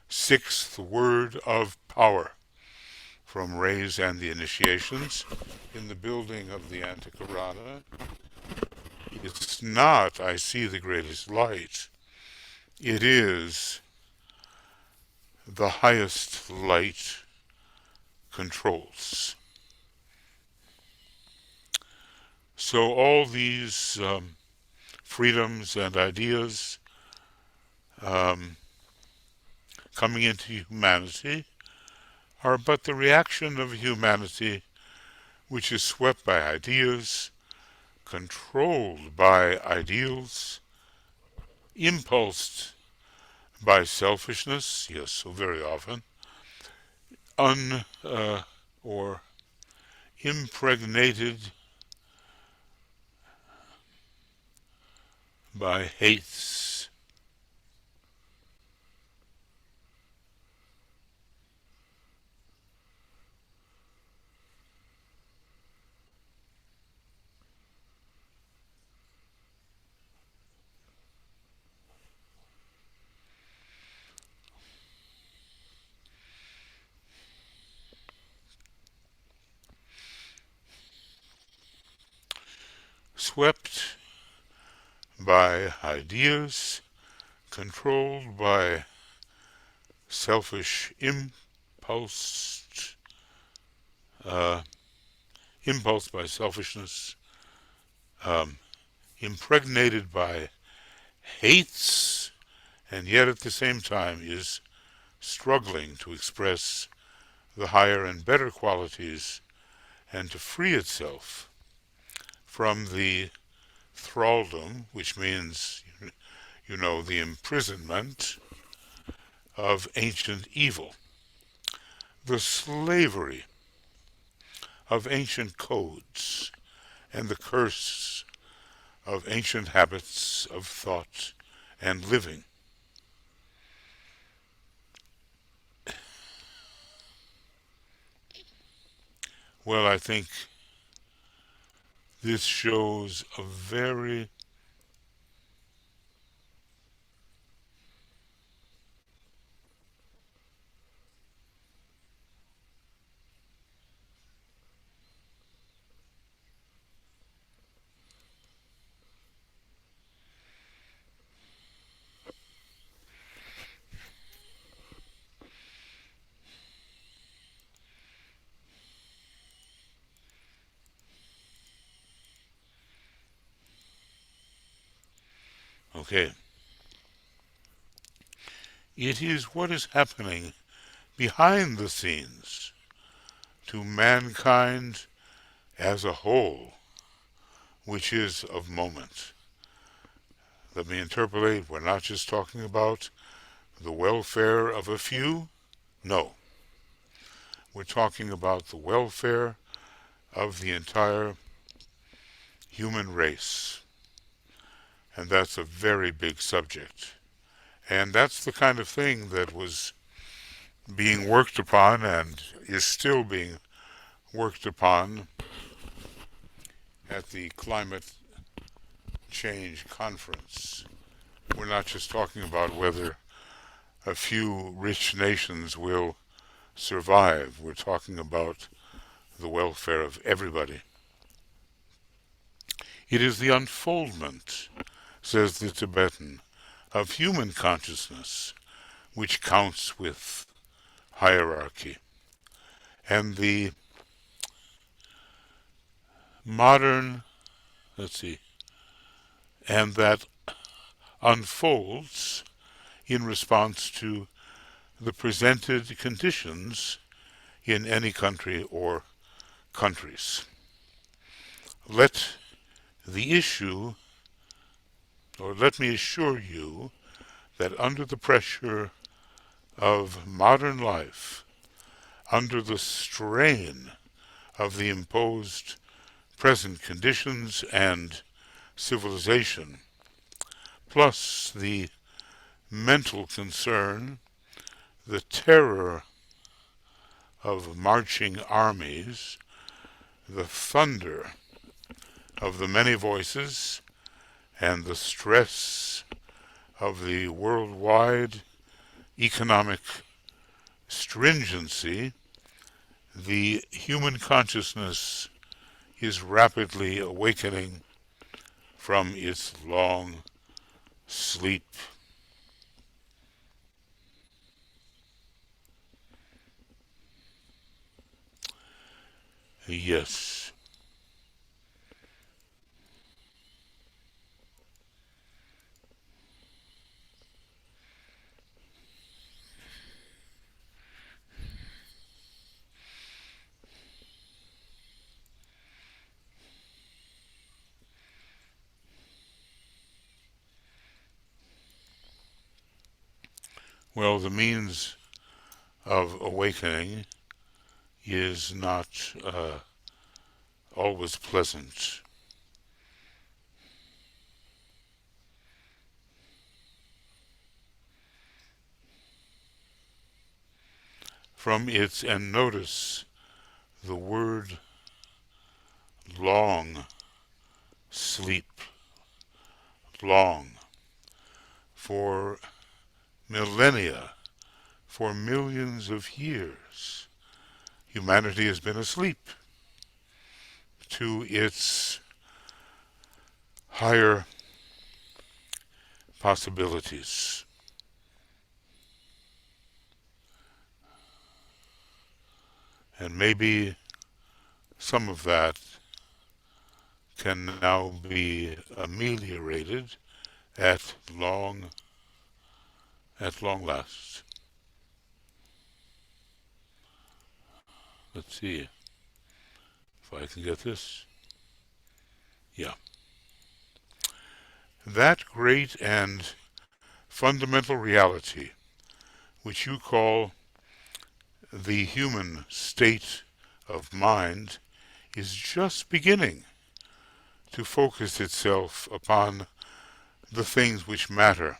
sixth word of power from Rays and the Initiations in the building of the Antiquarana? It's not, I see the greatest light. It is the highest light controls. So all these freedoms and ideas coming into humanity are but the reaction of humanity which is swept by ideas, controlled by ideals, impulsed by selfishness, yes, so very often, or impregnated by hates. Swept by ideas, controlled by selfish impulse, uh, impulse by selfishness, impregnated by hates, and yet at the same time is struggling to express the higher and better qualities and to free itself from the thraldom, which means, the imprisonment of ancient evil, the slavery of ancient codes, and the curse of ancient habits of thought and living. Well, I think this shows a very okay. It is what is happening behind the scenes to mankind as a whole which is of moment. Let me interpolate, we're not just talking about the welfare of a few. No. We're talking about the welfare of the entire human race. And that's a very big subject. And that's the kind of thing that was being worked upon and is still being worked upon at the Climate Change Conference. We're not just talking about whether a few rich nations will survive. We're talking about the welfare of everybody. It is the unfoldment, says the Tibetan, of human consciousness which counts with hierarchy. And the modern, and that unfolds in response to the presented conditions in any country or countries. Let the issue, or let me assure you, that under the pressure of modern life, under the strain of the imposed present conditions and civilization, plus the mental concern, the terror of marching armies, the thunder of the many voices, and the stress of the worldwide economic stringency, the human consciousness is rapidly awakening from its long sleep. Yes. Well, the means of awakening is not always pleasant. From its, and notice the word long sleep, long, for millennia, for millions of years, humanity has been asleep to its higher possibilities. And maybe some of that can now be ameliorated at long at long last. Let's see if I can get this. Yeah. That great and fundamental reality, which you call the human state of mind, is just beginning to focus itself upon the things which matter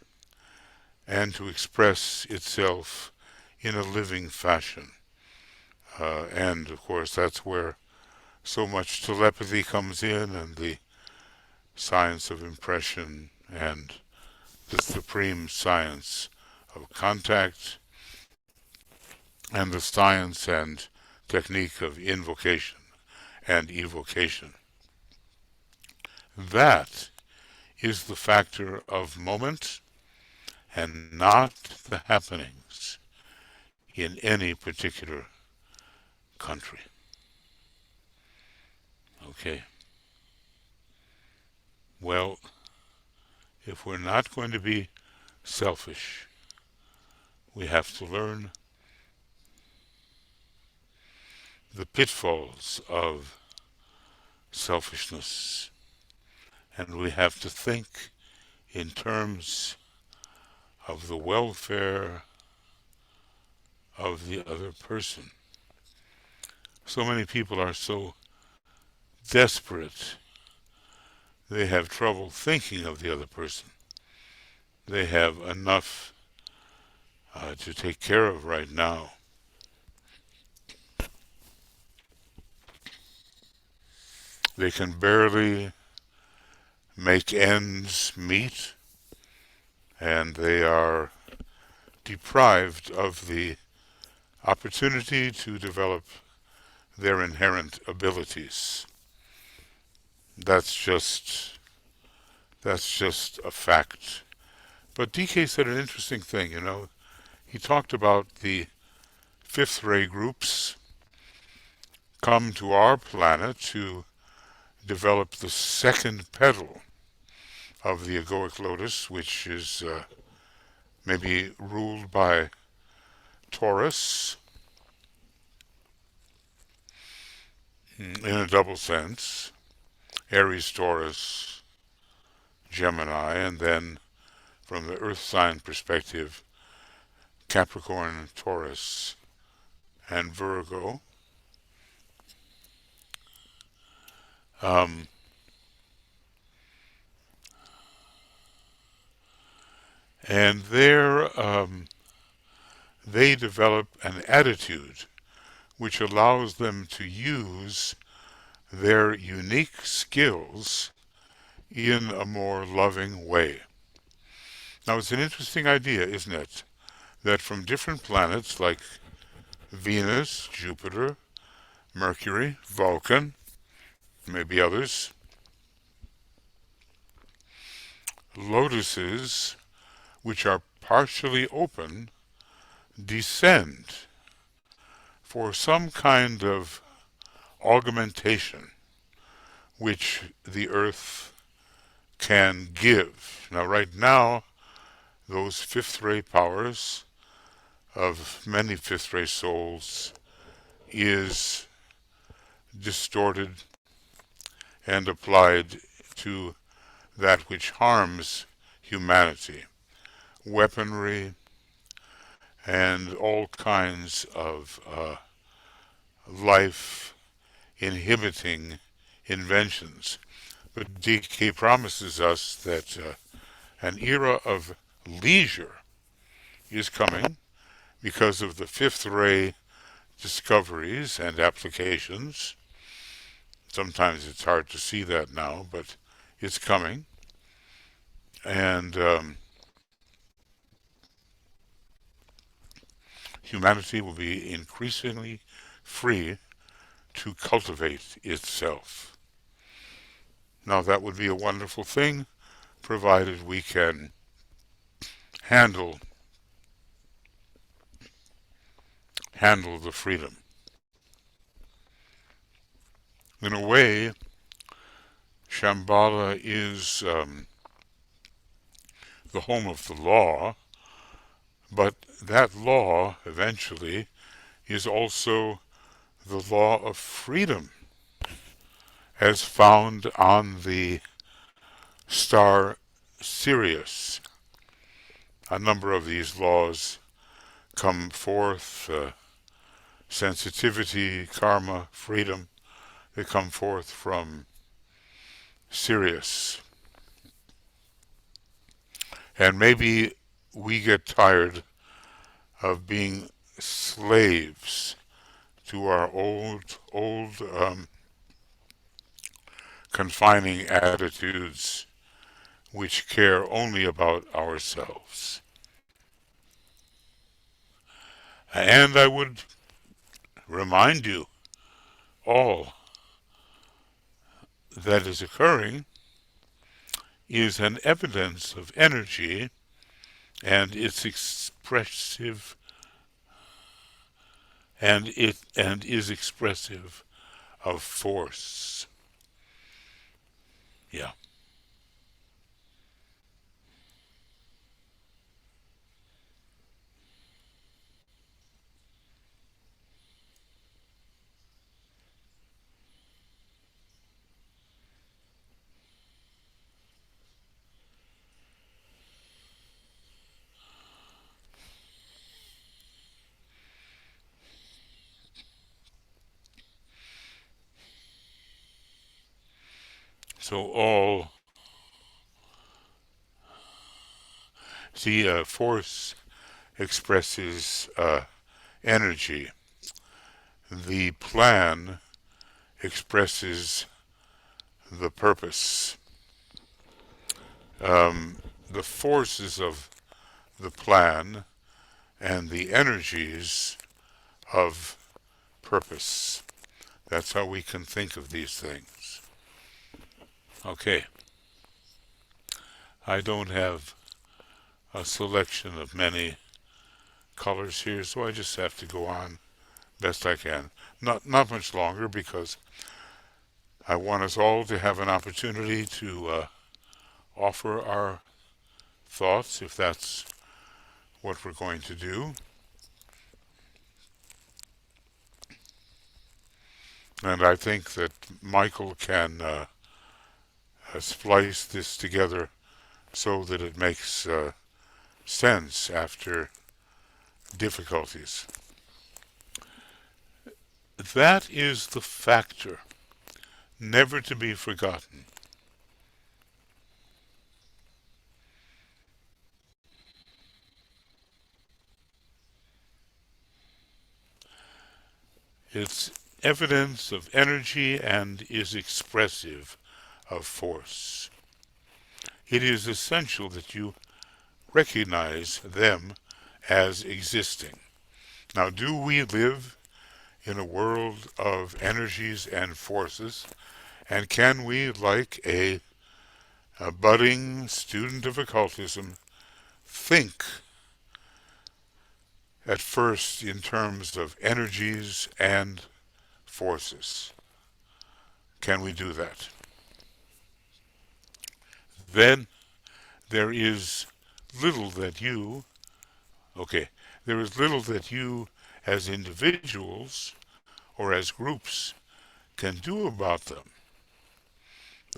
and to express itself in a living fashion. And of course, that's where so much telepathy comes in, and the science of impression, and the supreme science of contact, and the science and technique of invocation and evocation. That is the factor of moment and not the happenings in any particular country. Okay. Well, if we're not going to be selfish, we have to learn the pitfalls of selfishness, and we have to think in terms of the welfare of the other person. So many people are so desperate, they have trouble thinking of the other person. They have enough to take care of right now. They can barely make ends meet, and they are deprived of the opportunity to develop their inherent abilities. That's just a fact. But DK said an interesting thing, you know. He talked about the fifth ray groups come to our planet to develop the second petal of the egoic lotus, which is maybe ruled by Taurus in a double sense, Aries, Taurus, Gemini, and then from the earth sign perspective, Capricorn, Taurus, and Virgo. Um, and they develop an attitude which allows them to use their unique skills in a more loving way. Now, it's an interesting idea, isn't it? That from different planets like Venus, Jupiter, Mercury, Vulcan, maybe others, lotuses, which are partially open, descend for some kind of augmentation which the earth can give. Now, right now, those fifth ray powers of many fifth ray souls is distorted and applied to that which harms humanity, weaponry, and all kinds of life inhibiting inventions. But DK promises us that an era of leisure is coming because of the fifth ray discoveries and applications. Sometimes it's hard to see that now, but it's coming. And humanity will be increasingly free to cultivate itself. Now, that would be a wonderful thing, provided we can handle the freedom. In a way, Shamballa is the home of the law, but that law eventually is also the law of freedom as found on the star Sirius. A number of these laws come forth, sensitivity, karma, freedom, they come forth from Sirius. And maybe we get tired of being slaves to our old confining attitudes which care only about ourselves. And I would remind you all that is occurring is an evidence of energy and its expressive and is expressive of force. Yeah. So all force expresses energy. The plan expresses the purpose. The forces of the plan and the energies of purpose. That's how we can think of these things. Okay. I don't have a selection of many colors here, so I just have to go on best I can. Not much longer, because I want us all to have an opportunity to offer our thoughts, if that's what we're going to do. And I think that Michael can splice this together so that it makes sense after difficulties. That is the factor never to be forgotten. It's evidence of energy and is expressive of force. It is essential that you recognize them as existing. Now, do we live in a world of energies and forces? And can we, like a budding student of occultism, think at first in terms of energies and forces? Can we do that? Then there is little that you, okay, there is little that you as individuals or as groups can do about them.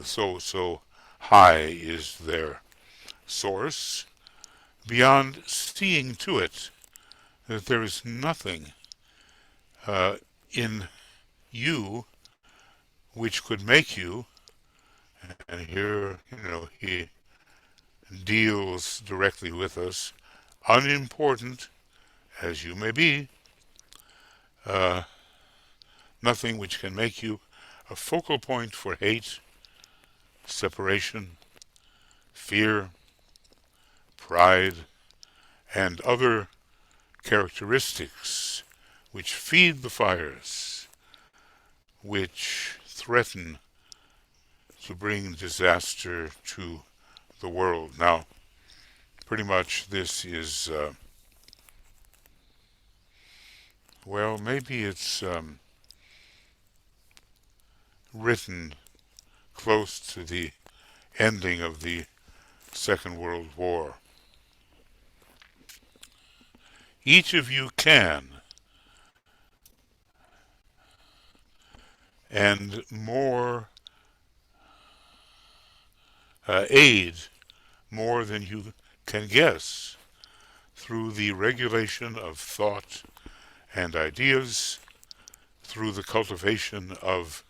So high is their source, beyond seeing to it that there is nothing in you which could make you, and here, he deals directly with us, unimportant as you may be, uh, nothing which can make you a focal point for hate, separation, fear, pride, and other characteristics which feed the fires, which threaten to bring disaster to the world. Now, pretty much this is, well, maybe it's written close to the ending of the Second World War. Each of you can, and more aid more than you can guess through the regulation of thought and ideas, through the cultivation of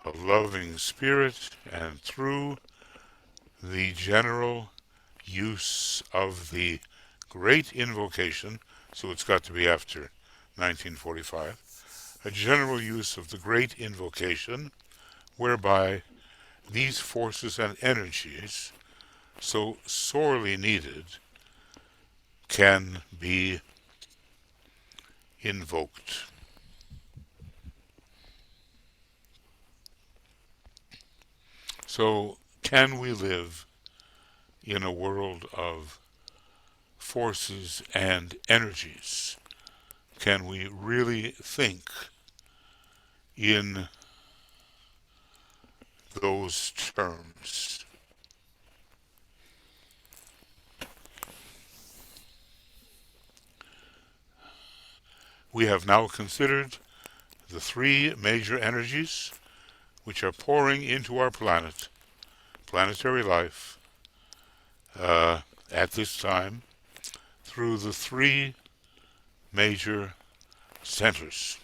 a loving spirit, and through the general use of the great invocation, so it's got to be after 1945, a general use of the great invocation whereby these forces and energies, so sorely needed, can be invoked. So, can we live in a world of forces and energies? Can we really think in those terms? We have now considered the three major energies which are pouring into our planet, planetary life, at this time, through the three major centers.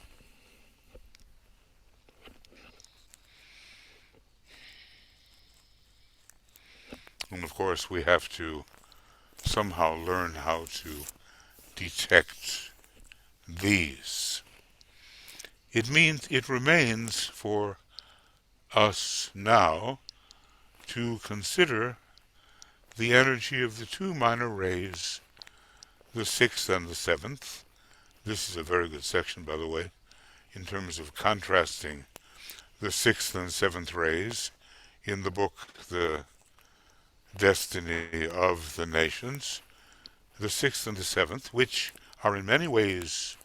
And of course, we have to somehow learn how to detect these. It remains for us now to consider the energy of the two minor rays, the sixth and the seventh. This is a very good section, by the way, in terms of contrasting the sixth and seventh rays in the book The Destiny of the Nations, the sixth and the seventh, which are in many ways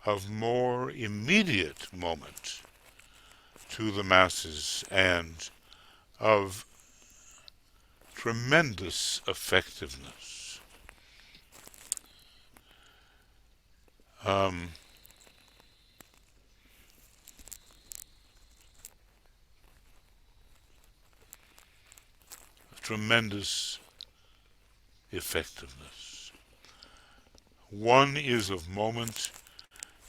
of more immediate moment to the masses and of tremendous effectiveness. Tremendous effectiveness. One is of moment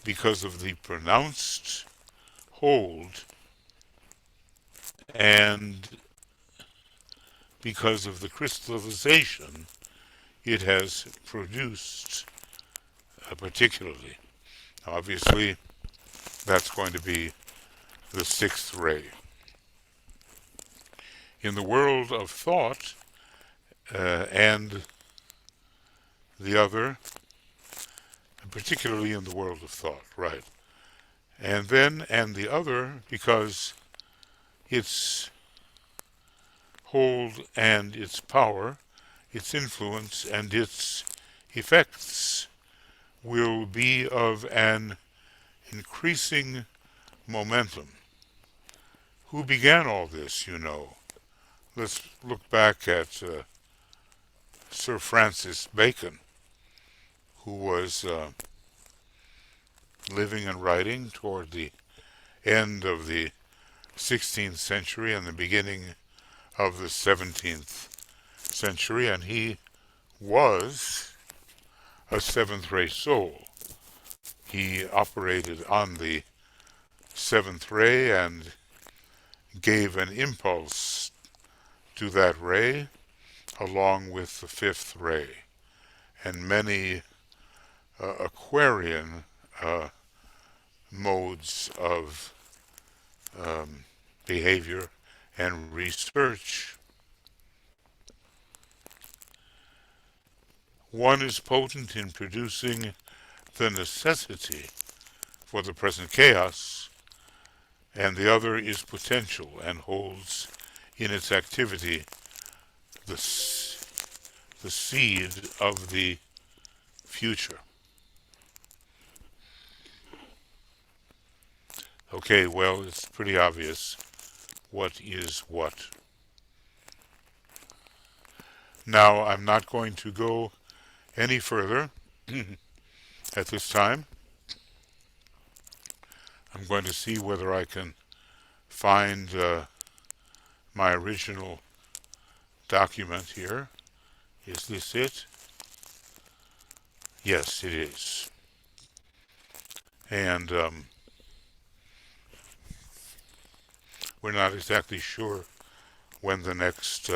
because of the pronounced hold and because of the crystallization it has produced, particularly. Obviously, that's going to be the sixth ray. In the world of thought, and the other, particularly in the world of thought, right? And the other, because its hold and its power, its influence and its effects will be of an increasing momentum. Who began all this, you know? Let's look back at Sir Francis Bacon, who was living and writing toward the end of the 16th century and the beginning of the 17th century, and he was a seventh ray soul. He operated on the seventh ray and gave an impulse to that ray along with the fifth ray. And many Aquarian modes of behavior and research. One is potent in producing the necessity for the present chaos, and the other is potential and holds in its activity the seed of the future. Okay, well, it's pretty obvious what is what. Now, I'm not going to go any further at this time. I'm going to see whether I can find my original document here. Is this it? Yes, it is. And we're not exactly sure when the next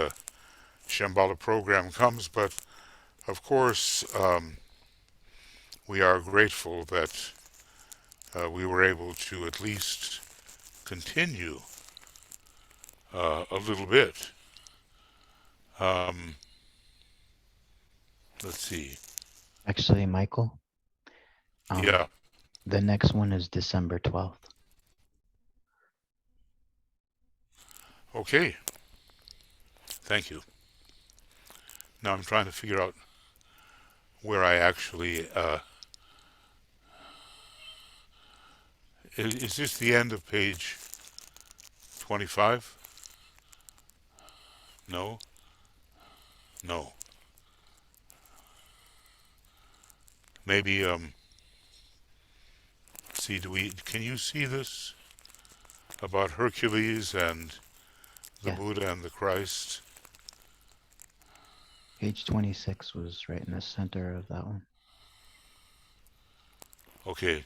Shamballa program comes, but of course we are grateful that we were able to at least continue a little bit. Um, let's see. Actually, Michael, Yeah. the next one is December 12th. Okay. Thank you. Now I'm trying to figure out where I actually. Is this the end of page 25? No. No. Maybe. See, can you see this about Hercules and the Buddha and the Christ? Page 26 was right in the center of that one. Okay.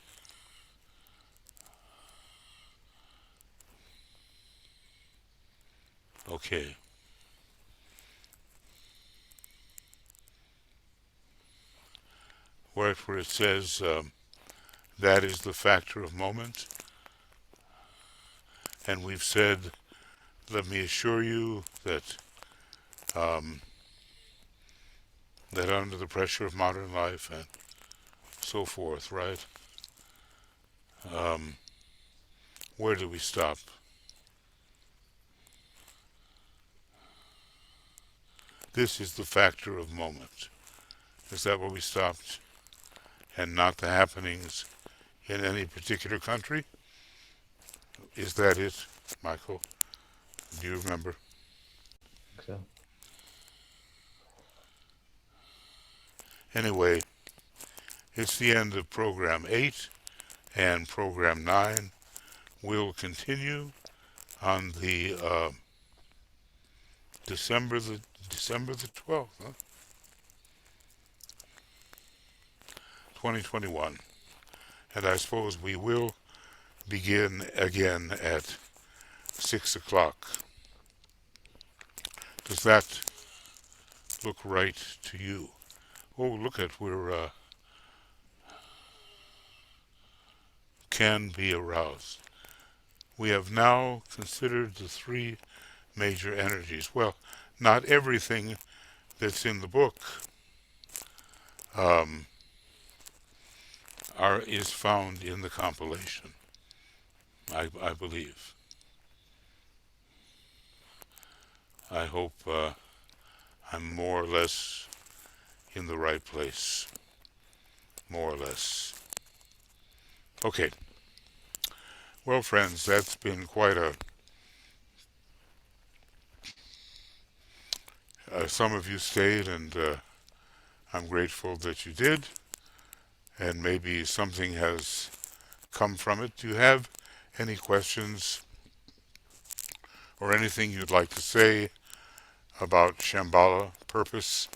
Okay. Where it says that is the factor of moment, and we've said, let me assure you that that under the pressure of modern life and so forth, right? Where do we stop? This is the factor of moment. Is that where we stopped? And not the happenings in any particular country? Is that it, Michael? Do you remember? So. Anyway, it's the end of program 8, and program 9 will continue on the December the 12th, huh? 2021. And I suppose we will begin again at 6 o'clock. Does that look right to you? Oh, look at we're can be aroused. We have now considered the three major energies. Well, not everything that's in the book um, is found in the compilation. I believe. I hope I'm more or less in the right place. More or less. Okay. Well, friends, that's been quite a. Some of you stayed, and I'm grateful that you did. And maybe something has come from it. Do you have any questions or anything you'd like to say about Shambhala, purpose,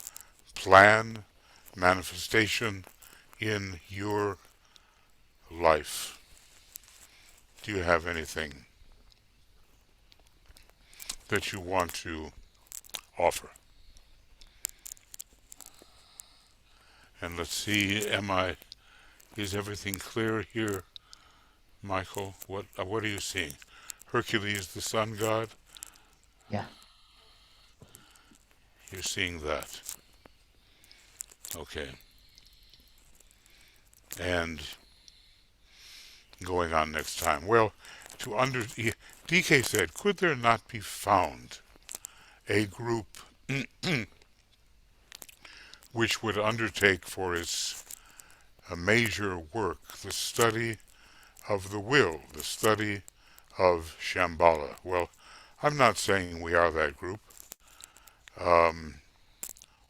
plan, manifestation in your life? Do you have anything that you want to offer? And let's see, is everything clear here, Michael? What are you seeing? Hercules, the sun god? Yeah. You're seeing that. Okay. And going on next time. Well, DK said, could there not be found a group which would undertake for its a major work the study of the will, the study of Shambhala? Well, I'm not saying we are that group, um,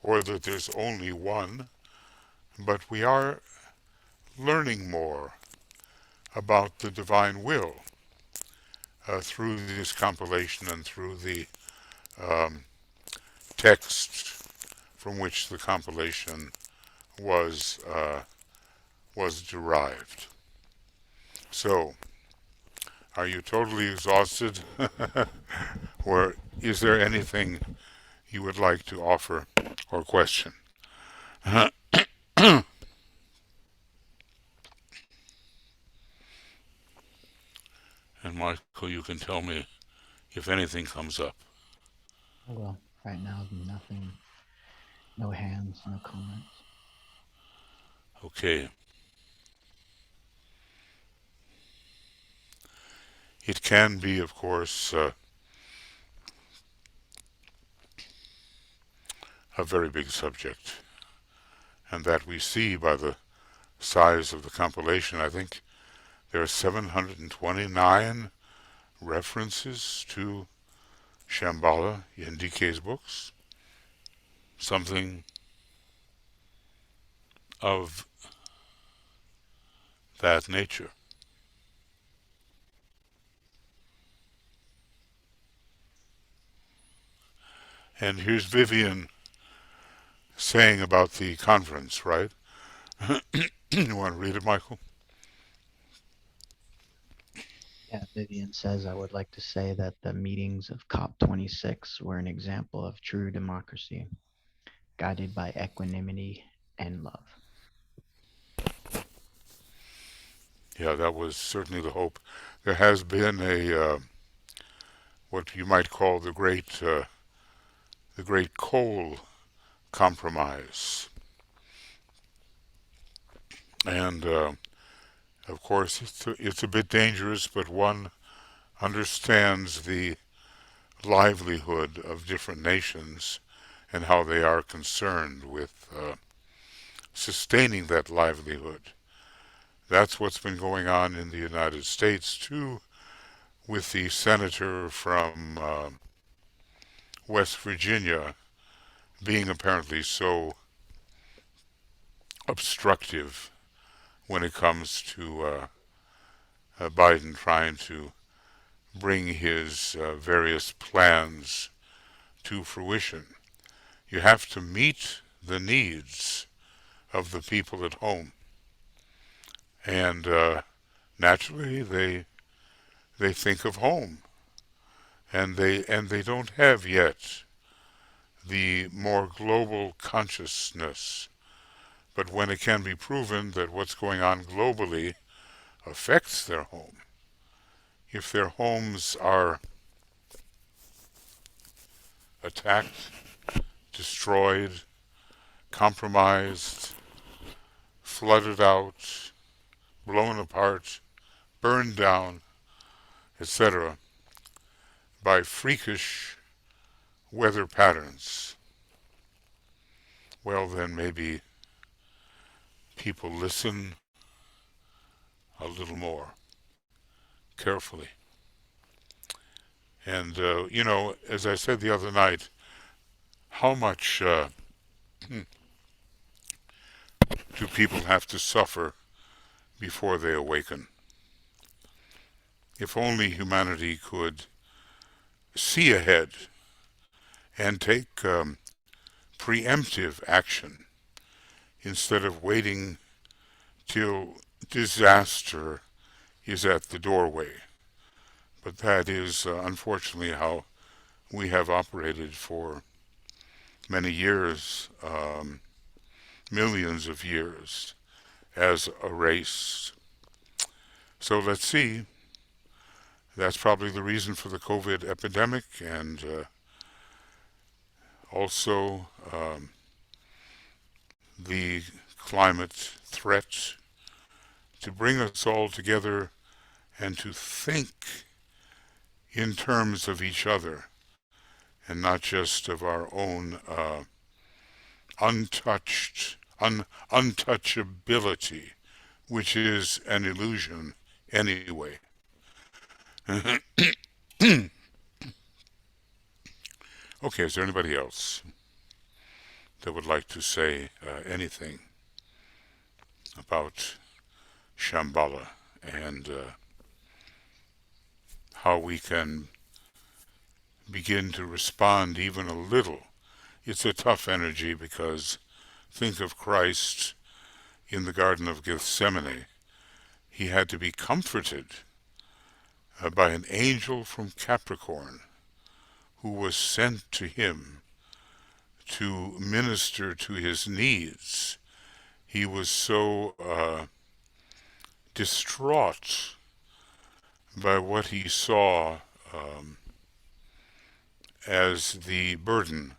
or that there's only one, but we are learning more about the divine will through this compilation and through the um, texts from which the compilation was was derived. So, are you totally exhausted, or is there anything you would like to offer or question? And Michael, you can tell me if anything comes up. Well, right now, nothing. No hands, no comments. Okay. It can be, of course, a very big subject, and that we see by the size of the compilation. I think there are 729 references to Shambhala in DK's books, something of that nature. And here's Vivian saying about the conference, right? You want to read it, Michael? Yeah, Vivian says, I would like to say that the meetings of COP26 were an example of true democracy, guided by equanimity and love. Yeah, that was certainly the hope. There has been what you might call the great coal compromise, and of course it's a bit dangerous, but one understands the livelihood of different nations and how they are concerned with sustaining that livelihood. That's what's been going on in the United States too, with the senator from West Virginia being apparently so obstructive when it comes to Biden trying to bring his various plans to fruition. You have to meet the needs of the people at home, and naturally they think of home, and they don't have yet the more global consciousness. But when it can be proven that what's going on globally affects their home, if their homes are attacked, destroyed, compromised, flooded out, blown apart, burned down, etc., by freakish weather patterns, well, then maybe people listen a little more carefully. And, as I said the other night, how much do people have to suffer before they awaken? If only humanity could see ahead and take preemptive action instead of waiting till disaster is at the doorway. But that is unfortunately how we have operated for many years, millions of years, as a race. So let's see. That's probably the reason for the COVID epidemic, and also the climate threat, to bring us all together and to think in terms of each other and not just of our own untouchability, which is an illusion anyway. Okay, is there anybody else that would like to say anything about Shamballa and how we can begin to respond even a little? It's a tough energy because think of Christ in the Garden of Gethsemane. He had to be comforted by an angel from Capricorn who was sent to him to minister to his needs. He was so distraught by what he saw as the burden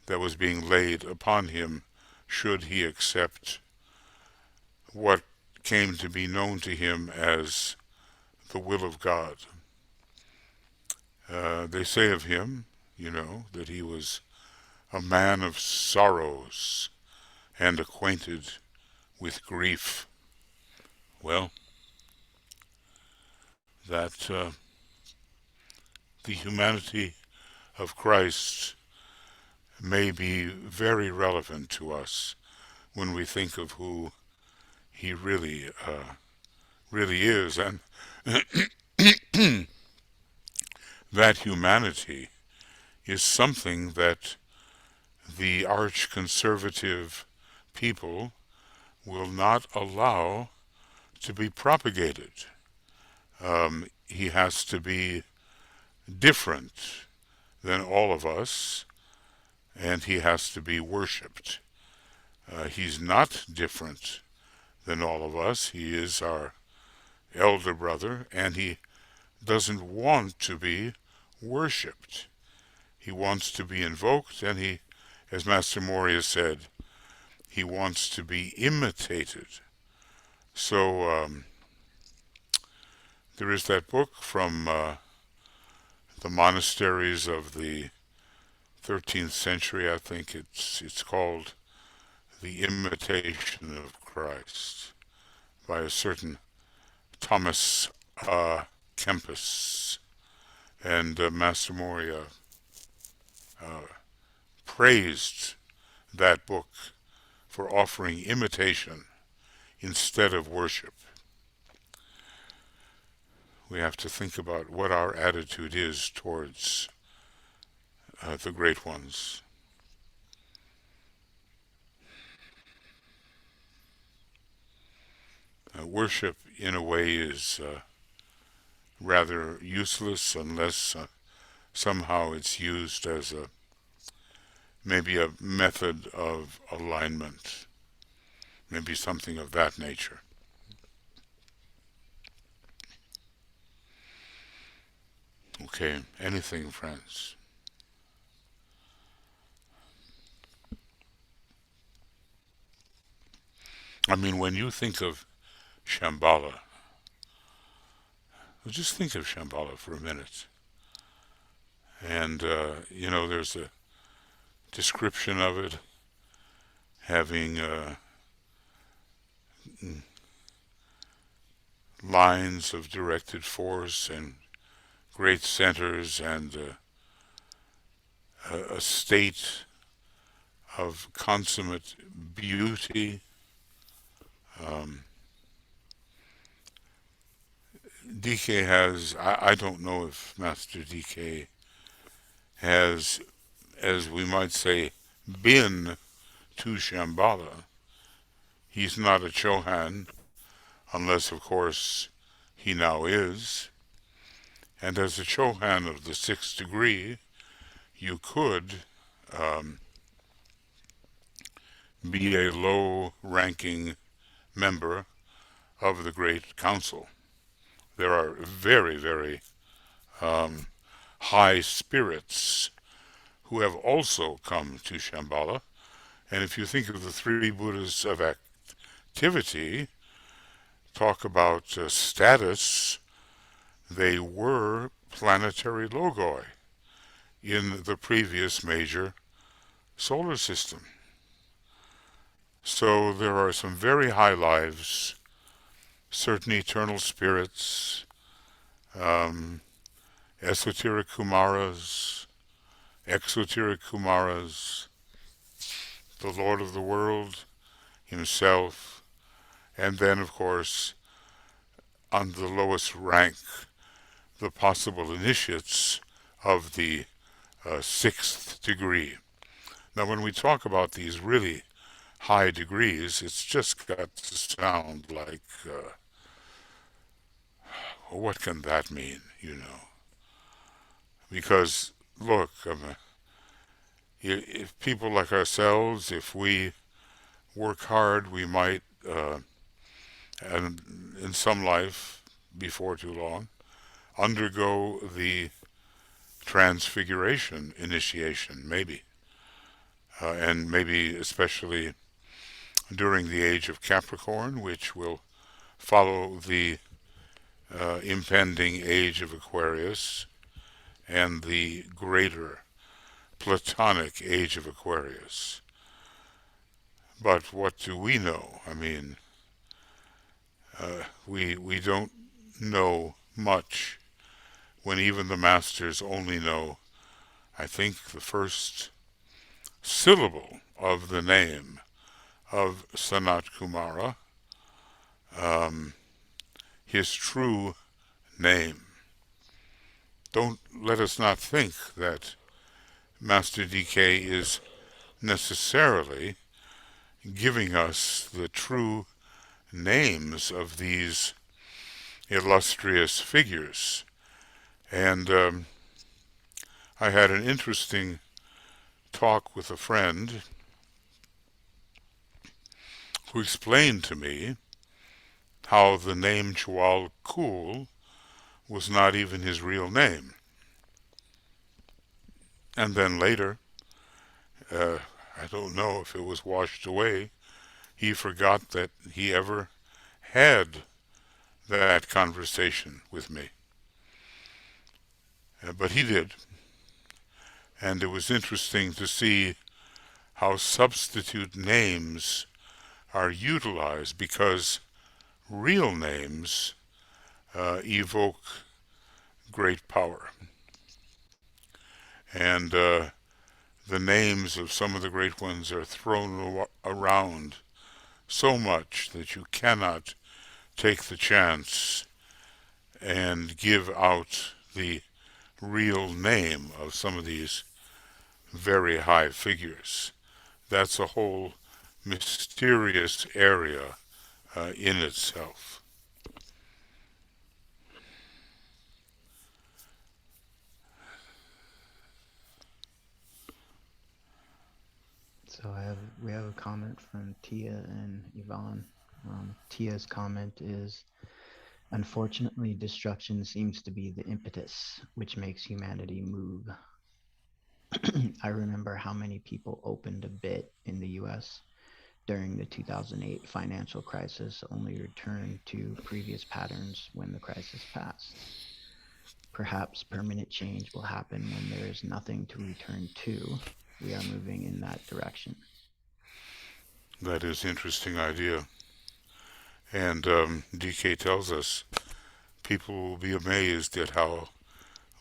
that was being laid upon him should he accept what came to be known to him as the will of God. They say of him, that he was a man of sorrows and acquainted with grief. Well, that the humanity of Christ may be very relevant to us when we think of who he really is, and that humanity is something that the arch-conservative people will not allow to be propagated. He has to be different than all of us, and he has to be worshipped. He's not different than all of us. He is our elder brother, and he doesn't want to be worshipped. He wants to be invoked, and he, as Master Moria said, he wants to be imitated. So there is that book from the monasteries of the 13th century. I think it's called The Imitation of Christ by a certain Thomas Kempis. And Master Moria praised that book for offering imitation instead of worship. We have to think about what our attitude is towards the great ones. worship in a way is rather useless unless somehow it's used as a maybe a method of alignment, maybe something of that nature. Okay, anything, friends? I mean, when you think of Shambhala, well, just think of Shambhala for a minute. And, there's a description of it having lines of directed force and great centers and a state of consummate beauty. Um, DK has, I don't know if Master DK has, as we might say, been to Shambhala. He's not a Chohan, unless, of course, he now is. And as a Chohan of the sixth degree, you could um, be a low ranking member of the Great Council. There are very, very um, high spirits who have also come to Shambhala. And if you think of the three Buddhas of activity, talk about status, they were planetary logoi in the previous major solar system. So there are some very high lives, certain eternal spirits, um, esoteric Kumaras, exoteric Kumaras, the Lord of the world himself, and then, of course, on the lowest rank, the possible initiates of the sixth degree. Now, when we talk about these really high degrees, it's just got to sound like, well, what can that mean, Because, look, if people like ourselves, if we work hard, we might, and in some life, before too long, undergo the transfiguration initiation, maybe. And maybe especially during the age of Capricorn, which will follow the impending age of Aquarius and the greater Platonic age of Aquarius. But what do we know? I mean, we don't know much when even the masters only know, I think, the first syllable of the name of Sanat Kumara, um, his true name. Don't let us not think that Master DK is necessarily giving us the true names of these illustrious figures. And I had an interesting talk with a friend who explained to me how the name Chual Kul was not even his real name. And then later, uh, I don't know if it was washed away, he forgot that he ever had that conversation with me. But he did. And it was interesting to see how substitute names are utilized because real names evoke great power. And the names of some of the great ones are thrown around so much that you cannot take the chance and give out the real name of some of these very high figures. That's a whole mysterious area in itself. So we have a comment from Tia and Yvonne. Tia's comment is, unfortunately, destruction seems to be the impetus which makes humanity move. I remember how many people opened a bit in the US during the 2008 financial crisis, only returned to previous patterns when the crisis passed. Perhaps permanent change will happen when there is nothing to return to. We are moving in that direction. That is an interesting idea. And DK tells us people will be amazed at how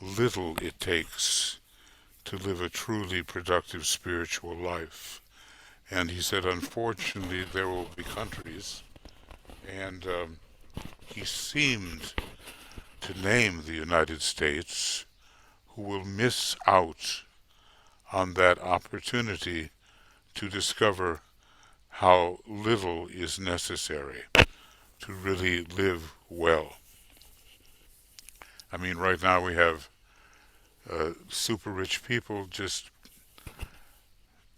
little it takes to live a truly productive spiritual life. And he said, unfortunately, there will be countries, and he seemed to name the United States, who will miss out on that opportunity to discover how little is necessary to really live well. I mean, right now we have super rich people just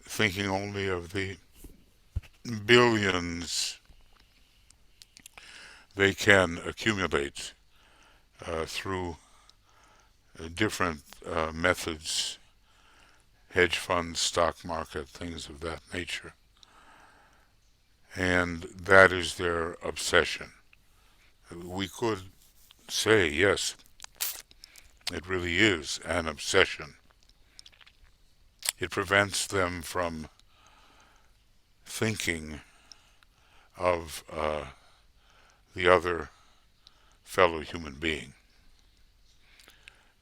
thinking only of the billions they can accumulate through different methods, hedge funds, stock market, things of that nature. And that is their obsession. We could say, yes, it really is an obsession. It prevents them from thinking of the other fellow human being.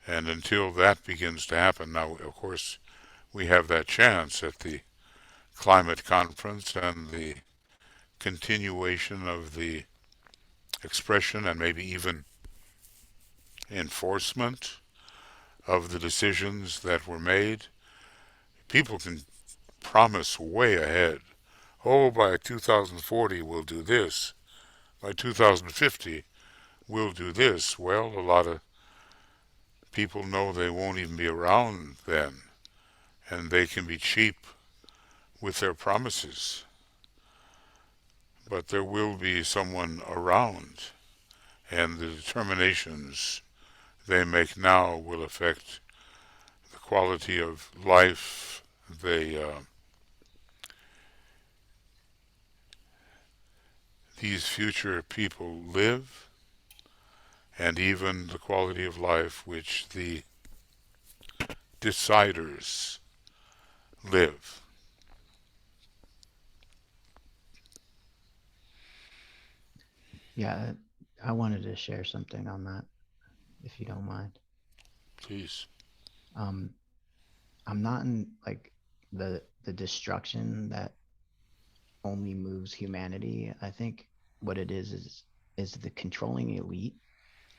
And until that begins to happen, now, of course, we have that chance at the climate conference and the continuation of the expression and maybe even enforcement of the decisions that were made. People can promise way ahead. Oh, by 2040 we'll do this. By 2050 we'll do this. Well, a lot of people know they won't even be around then, and they can be cheap with their promises. But there will be someone around, and the determinations they make now will affect the quality of life these future people live, and even the quality of life which the deciders live. Yeah, I wanted to share something on that, if you don't mind. Please. Um, I'm not in like the destruction that only moves humanity. I think what it is the controlling elite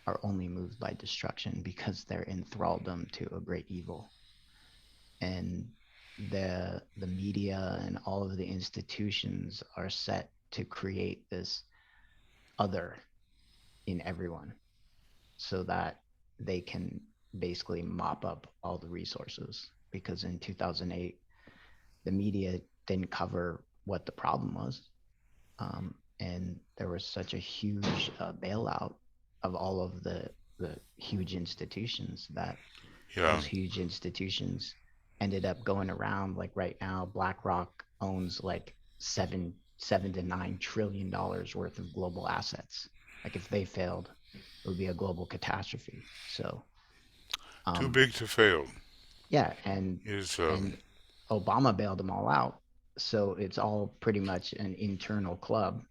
are only moved by destruction because they're enthralldom to a great evil. And the media and all of the institutions are set to create this other in everyone so that they can basically mop up all the resources, because in 2008 the media didn't cover what the problem was. And there was such a huge bailout of all of the huge institutions that Yeah. those huge institutions ended up going around. Like right now, BlackRock owns like $7 to $9 trillion worth of global assets. Like if they failed, it would be a global catastrophe. So Too um, big to fail yeah, and is, and Obama bailed them all out. So it's all pretty much an internal club,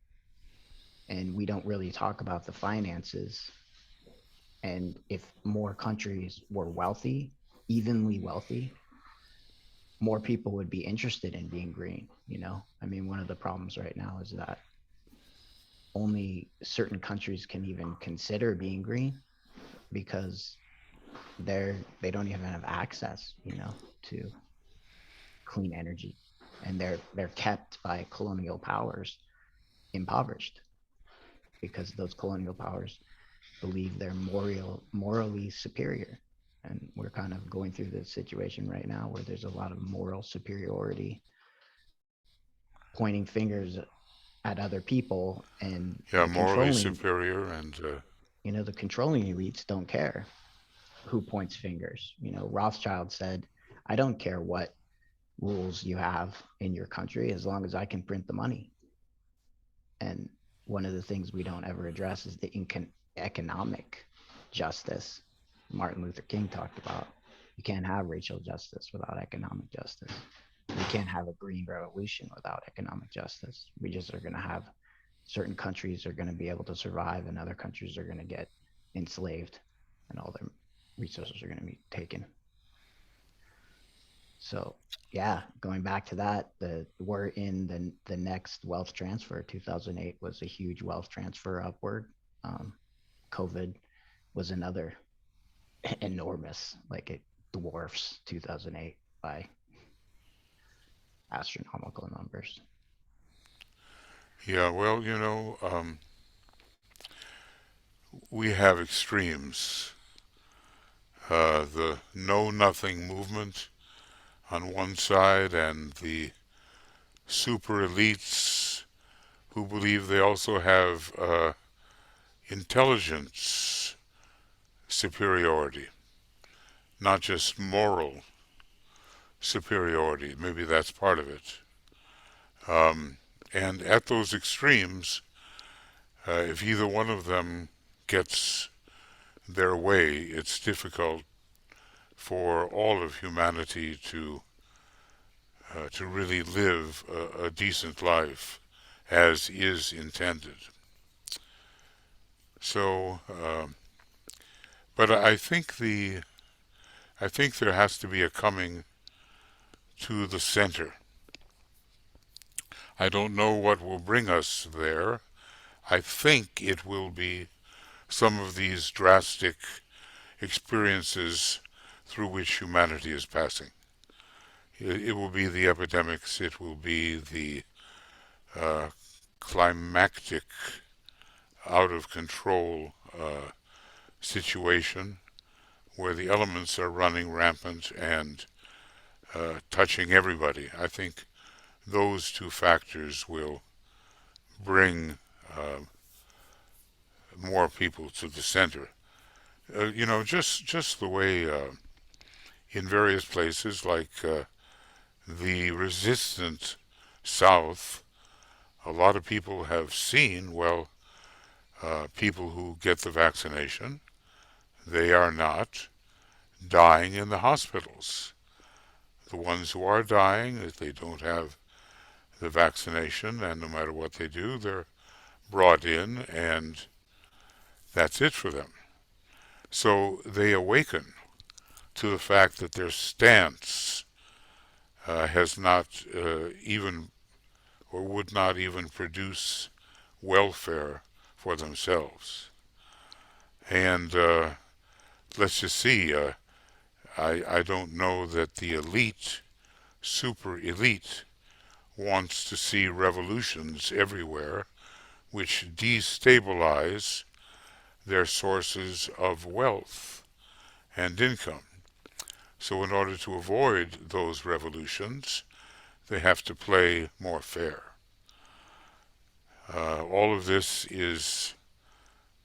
and we don't really talk about the finances. And if more countries were wealthy, evenly wealthy, more people would be interested in being green. I mean, one of the problems right now is that only certain countries can even consider being green because they don't even have access, to clean energy, and they're kept by colonial powers impoverished. because those colonial powers believe they're morally superior. And we're kind of going through this situation right now where there's a lot of moral superiority, pointing fingers at other people, and Yeah, morally superior and the controlling elites don't care who points fingers. Rothschild said, I don't care what rules you have in your country as long as I can print the money. And one of the things we don't ever address is the economic justice Martin Luther King talked about. You can't have racial justice without economic justice. We can't have a green revolution without economic justice. We just are going to have certain countries are going to be able to survive and other countries are going to get enslaved and all their resources are going to be taken. So yeah, going back to that, we're in the next wealth transfer. 2008 was a huge wealth transfer upward. Um, COVID was another enormous, like it dwarfs 2008 by astronomical numbers. yeah. Well, we have extremes. The know nothing movement on one side, and the super elites who believe they also have intelligence superiority, not just moral superiority. Maybe that's part of it. Um, and at those extremes, if either one of them gets their way, it's difficult for all of humanity to really live a decent life as is intended. So, but I think there has to be a coming to the center. I don't know what will bring us there. I think it will be some of these drastic experiences through which humanity is passing. It will be the epidemics, it will be the uh, climactic, out of control situation where the elements are running rampant and touching everybody. I think those two factors will bring uh, more people to the center. Just the way in various places like the resistant South, a lot of people have seen, well, people who get the vaccination, they are not dying in the hospitals. The ones who are dying, if they don't have the vaccination, and no matter what they do, they're brought in, and that's it for them. So they awaken to the fact that their stance has not even, or would not even produce welfare for themselves. And let's just see, I don't know that the elite, super elite, wants to see revolutions everywhere which destabilize their sources of wealth and income. So, in order to avoid those revolutions, they have to play more fair. All of this is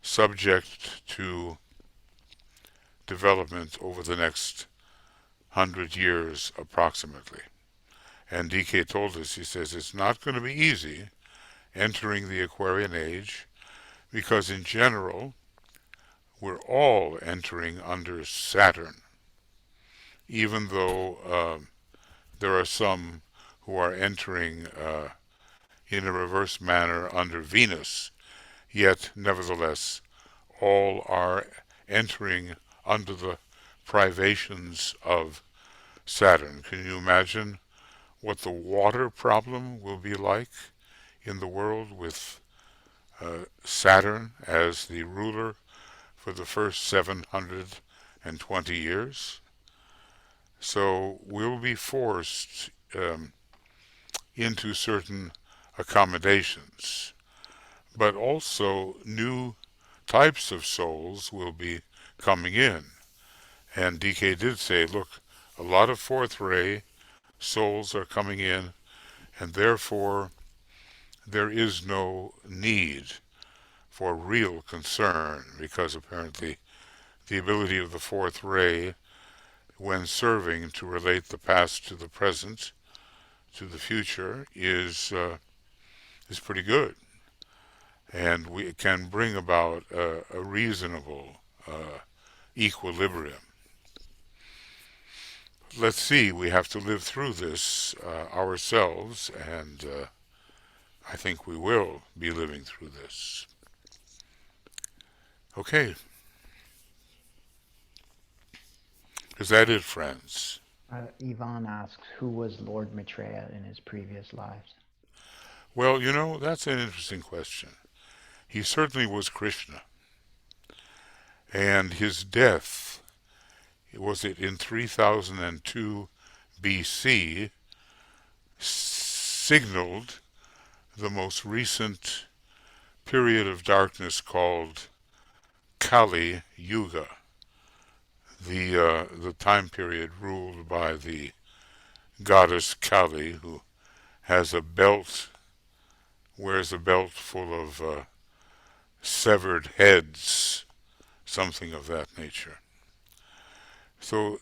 subject to development over the next 100 years approximately. And DK told us, he says, it's not going to be easy entering the Aquarian age because, in general, we're all entering under Saturn, even though there are some who are entering in a reverse manner under Venus, yet, nevertheless, all are entering under the privations of Saturn. Can you imagine what the water problem will be like in the world with Saturn as the ruler for the first 720 years? So we'll be forced into certain accommodations. but also new types of souls will be coming in. And DK did say, look, a lot of fourth ray souls are coming in, and therefore there is no need for real concern, because apparently the ability of the fourth ray, when serving to relate the past to the present to the future, is pretty good, and we can bring about a reasonable equilibrium. Let's see, we have to live through this ourselves, and I think we will be living through this. Okay, is that it, friends? Yvonne asks, who was Lord Maitreya in his previous lives? Well, that's an interesting question. He certainly was Krishna, and his death, was it in 3002 BC, signaled the most recent period of darkness called Kali Yuga, the time period ruled by the goddess Kali, who has a belt, wears a belt full of severed heads, something of that nature. So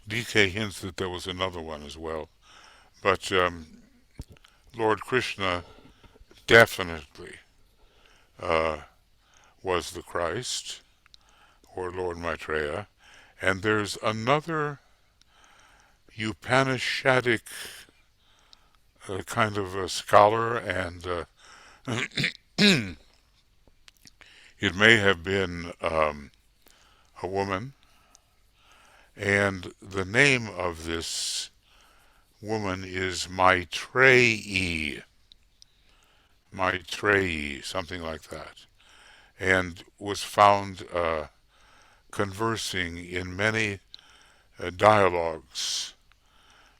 DK hints that there was another one as well, but Lord Krishna definitely uh, was the Christ, or Lord Maitreya, and there's another Upanishadic kind of a scholar, and it may have been a woman, and the name of this woman is Maitreyi, Maitreyi, something like that, and was found conversing in many dialogues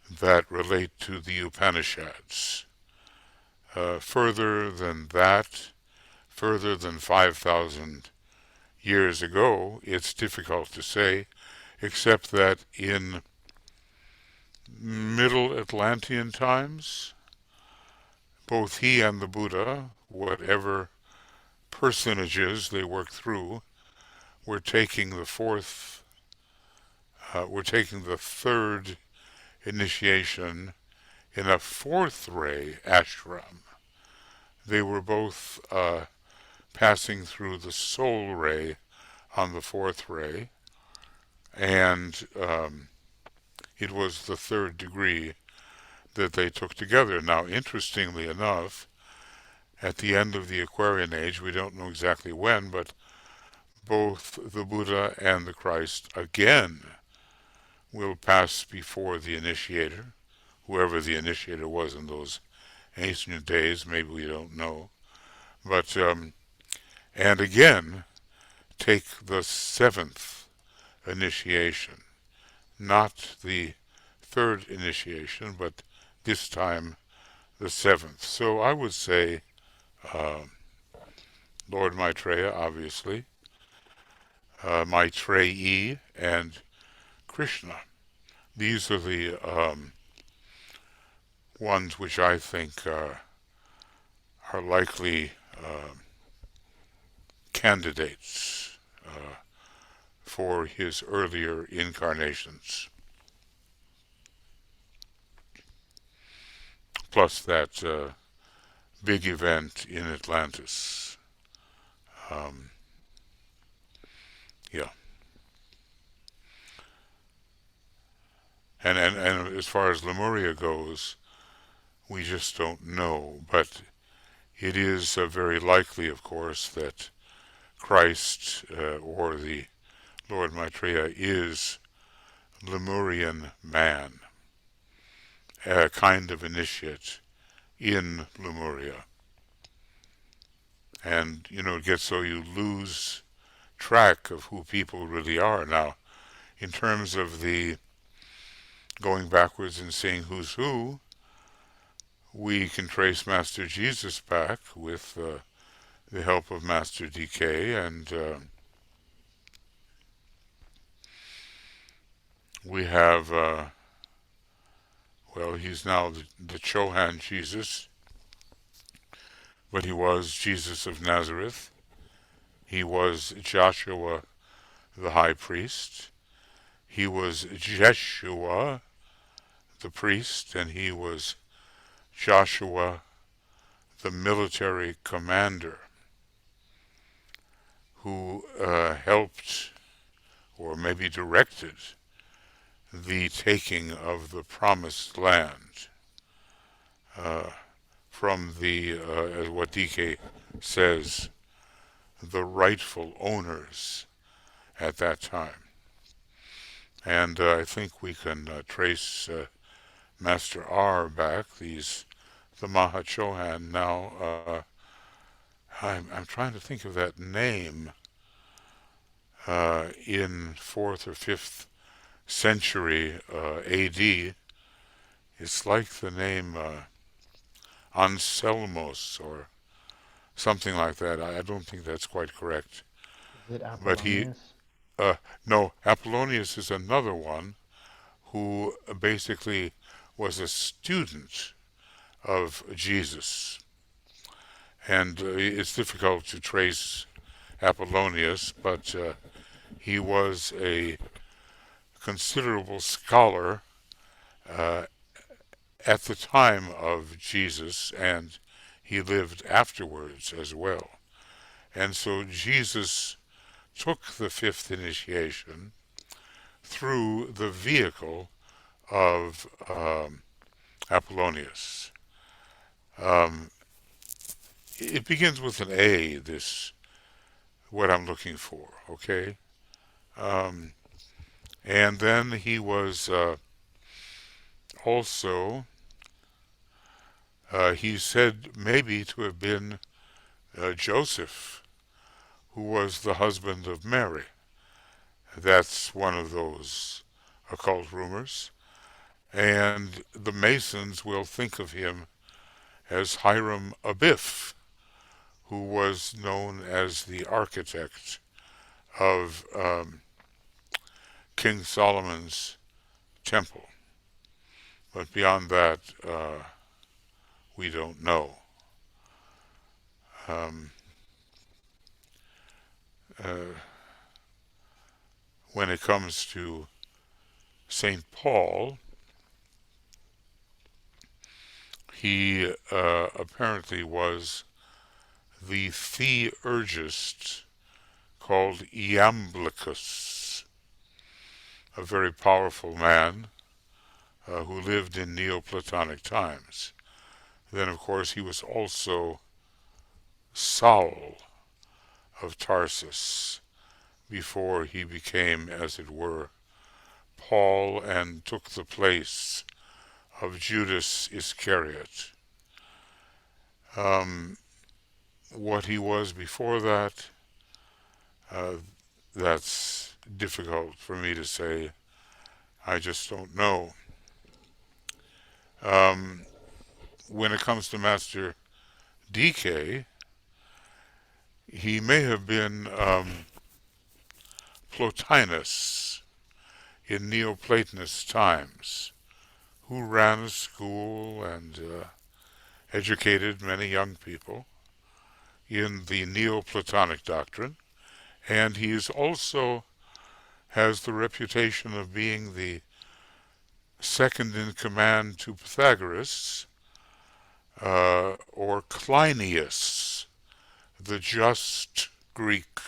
that relate to the Upanishads. Further than that, further than 5,000 years ago, it's difficult to say, except that in Middle Atlantean times, both he and the Buddha, whatever personages they worked through, were taking the third initiation in a fourth ray ashram. They were both passing through the soul ray on the fourth ray, and it was the third degree that they took together. Now, interestingly enough, at the end of the Aquarian Age, we don't know exactly when, but both the Buddha and the Christ again will pass before the initiator, whoever the initiator was in those ancient days, maybe we don't know, but and again take the seventh initiation, not the third initiation, but this time the seventh. So I would say uh, Lord Maitreya, obviously, Maitreyi, and Krishna. These are the ones which I think are likely candidates for his earlier incarnations. Plus that big event in Atlantis. Um, yeah, and as far as Lemuria goes, we just don't know. But it is very likely, of course, that Christ or the Lord Maitreya is Lemurian man, a kind of initiate in Lemuria. And, it gets so you lose track of who people really are. Now, in terms of the going backwards and seeing who's who, We can trace Master Jesus back with the help of Master DK, and we have, well, he's now the Chohan Jesus, but he was Jesus of Nazareth. He was Joshua the high priest. He was Jeshua the priest, and he was Joshua the military commander who helped or maybe directed the taking of the promised land uh, from the, as what DK says, the rightful owners at that time. And I think we can trace Master R back, the Mahachohan now. I'm trying to think of that name in 4th or 5th century AD. It's like the name Anselmos or something like that. I don't think that's quite correct. Is it But Apollonius? uh, no, Apollonius is another one who basically was a student of Jesus. And it's difficult to trace Apollonius, but he was a considerable scholar uh, at the time of Jesus, and he lived afterwards as well. And so Jesus took the fifth initiation through the vehicle of Apollonius. Um, it begins with an A, this, what I'm looking for, okay? Um, and then he was also, he's said maybe to have been Joseph, who was the husband of Mary. That's one of those occult rumors. And the Masons will think of him as Hiram Abiff, who was known as the architect of King Solomon's temple. But beyond that, we don't know. Um, uh, when it comes to St. Paul, he apparently was the theurgist called Iamblichus, a very powerful man who lived in Neoplatonic times. Then, of course, he was also Saul of Tarsus before he became, as it were, Paul and took the place of Judas Iscariot. Um, what he was before that, uh, that's difficult for me to say. I just don't know. Um, when it comes to Master DK, he may have been Plotinus in Neoplatonist times, who ran a school and educated many young people in the Neoplatonic doctrine. And he is also has the reputation of being the second in command to Pythagoras, or Cleinias, the just Greek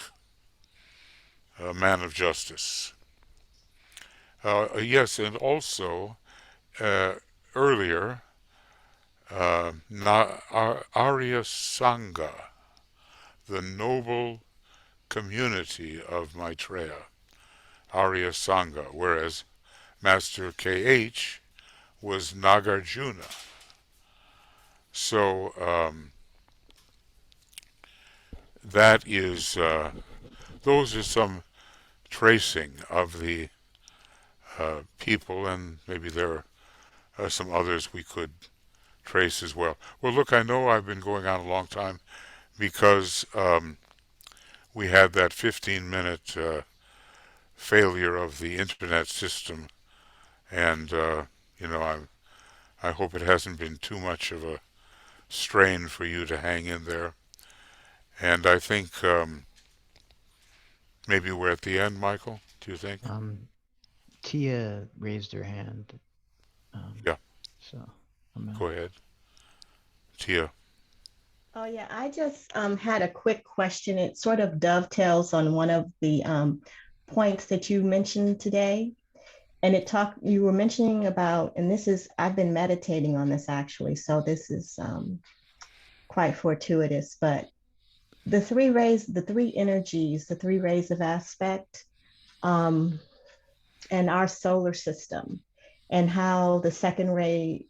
man of justice. Yes, and also uh, earlier, Arya Sangha, the noble community of Maitreya, Arya Sangha, whereas Master KH was Nagarjuna. So that is, those are some tracing of the people, and maybe there are some others we could trace as well. Well, look, I know I've been going on a long time because we had that 15-minute failure of the internet system, and I hope it hasn't been too much of a strain for you to hang in there. And I think maybe we're at the end, Michael. Do you think? Um, Tia raised her hand. Um, Yeah, so I'm go gonna. ahead, Tia. Oh yeah, I just had a quick question. It sort of dovetails on one of the points that you mentioned today. And you were mentioning about, and this is, I've been meditating on this actually, so this is quite fortuitous, but the three rays, the three energies, the three rays of aspect, um, and our solar system, and how the second ray,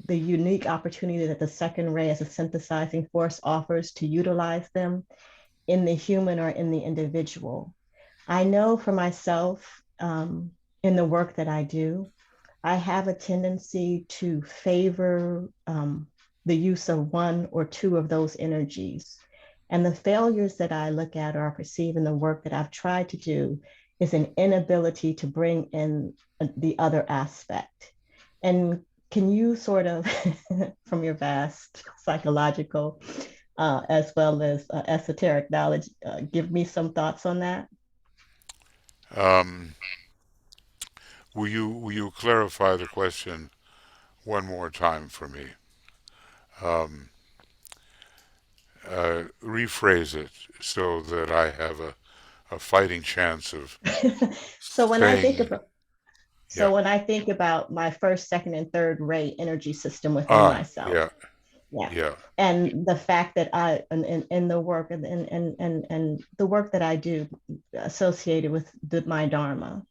the unique opportunity that the second ray as a synthesizing force offers to utilize them in the human or in the individual. I know for myself, in the work that I do, I have a tendency to favor the use of one or two of those energies. And the failures that I look at or perceive in the work that I've tried to do is an inability to bring in the other aspect. And can you sort of, from your vast psychological as well as esoteric knowledge, give me some thoughts on that? Um, will you clarify the question one more time for me? Um, rephrase it so that I have a fighting chance of so when I think saying, about yeah, So when I think about my first, second, and third ray energy system within ah, myself, yeah, yeah, yeah, and the fact that I in the work and the work that I do associated with my dharma,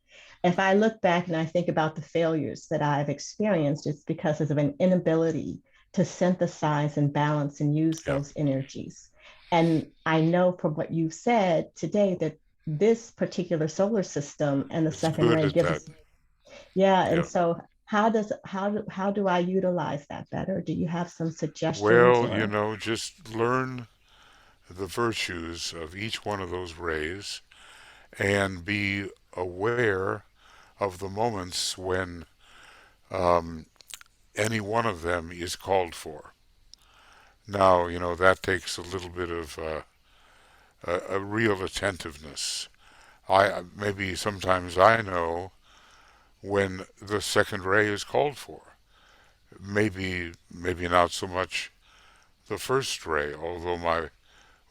if I look back and I think about the failures that I've experienced, it's because of an inability to synthesize and balance and use yeah. those energies. And I know from what you've said today that this particular solar system and the It's second good ray at gives that. us, yeah. And Yeah. so how do I utilize that better? Do you have some suggestions Well, or? just learn the virtues of each one of those rays and be aware of the moments when um, any one of them is called for. Now, that takes a little bit of a real attentiveness. I maybe sometimes I know when the second ray is called for. Maybe not so much the first ray, although my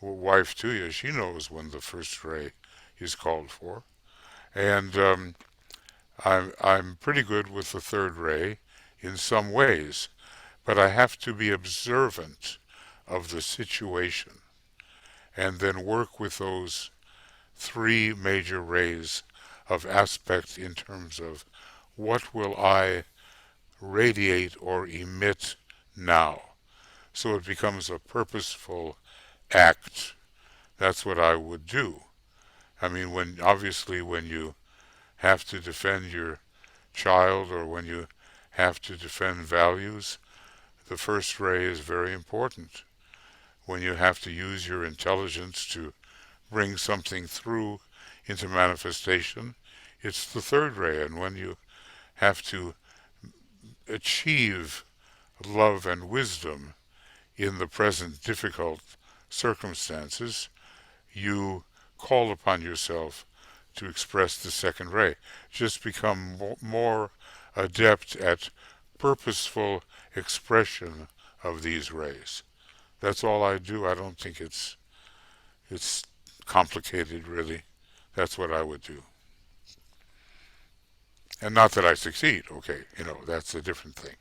wife Tuya, she knows when the first ray is called for. And I'm pretty good with the third ray in some ways, but I have to be observant of the situation and then work with those three major rays of aspect in terms of what will I radiate or emit now. So it becomes a purposeful act. That's what I would do. I mean, when you have to defend your child or when you have to defend values, the first ray is very important. When you have to use your intelligence to bring something through into manifestation, it's the third ray. And when you have to achieve love and wisdom in the present difficult circumstances, you call upon yourself to express the second ray. Just become more adept at purposeful expression of these rays. That's all I do. I don't think it's complicated really. That's what I would do. And not that I succeed, okay, that's a different thing.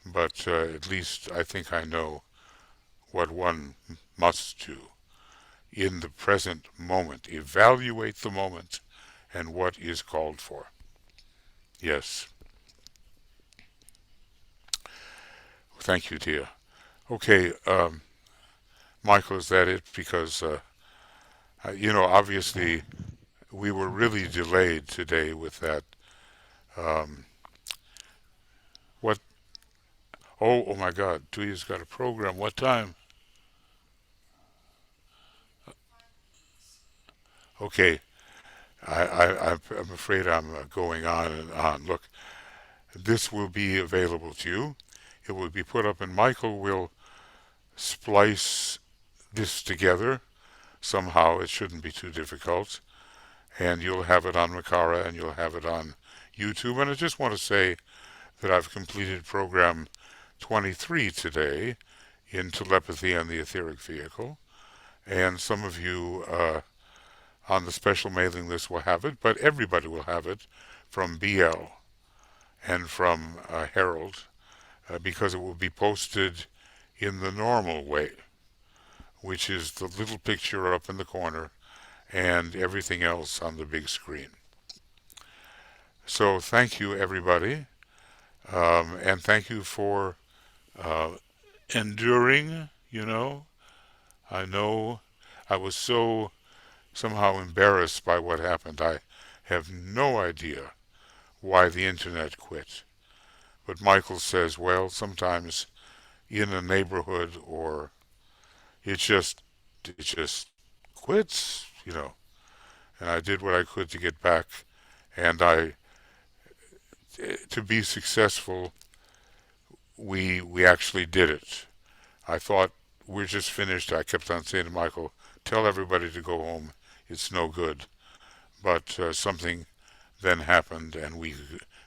But at least I think I know what one must do in the present moment. Evaluate the moment and what is called for. Yes. Thank you, Tia. Okay, Michael, is that it? Because, Yeah, obviously we were I think really so. delayed today with that. Um, what? Oh my God, Tuya's got a program. What time? Okay, I'm afraid I'm going on and on. Look, this will be available to you. It will be put up, and Michael will splice this together somehow. It shouldn't be too difficult. And you'll have it on Makara and you'll have it on YouTube. And I just want to say that I've completed program 23 today in telepathy and the etheric vehicle. And some of you on the special mailing list will have it, but everybody will have it from BL and from Harold because it will be posted in the normal way, which is the little picture up in the corner and everything else on the big screen. So thank you, everybody, and thank you for uh, enduring. I know I was so somehow embarrassed by what happened. I have no idea why the internet quit. But Michael says, well, sometimes in a neighborhood or it just quits. And I did what I could to get back, and to be successful, we actually did it. I thought we're just finished. I kept on saying to Michael, tell everybody to go home. It's no good. But something then happened, and we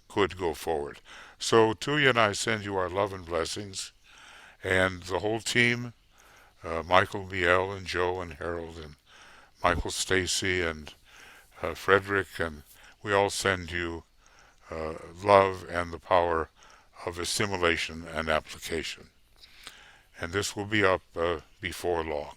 could go forward. So Tuya and I send you our love and blessings, and the whole team, Michael, BL, and Joe, and Harold, and Michael Stacy, and Frederick, and we all send you love and the power of assimilation and application. And this will be up before long.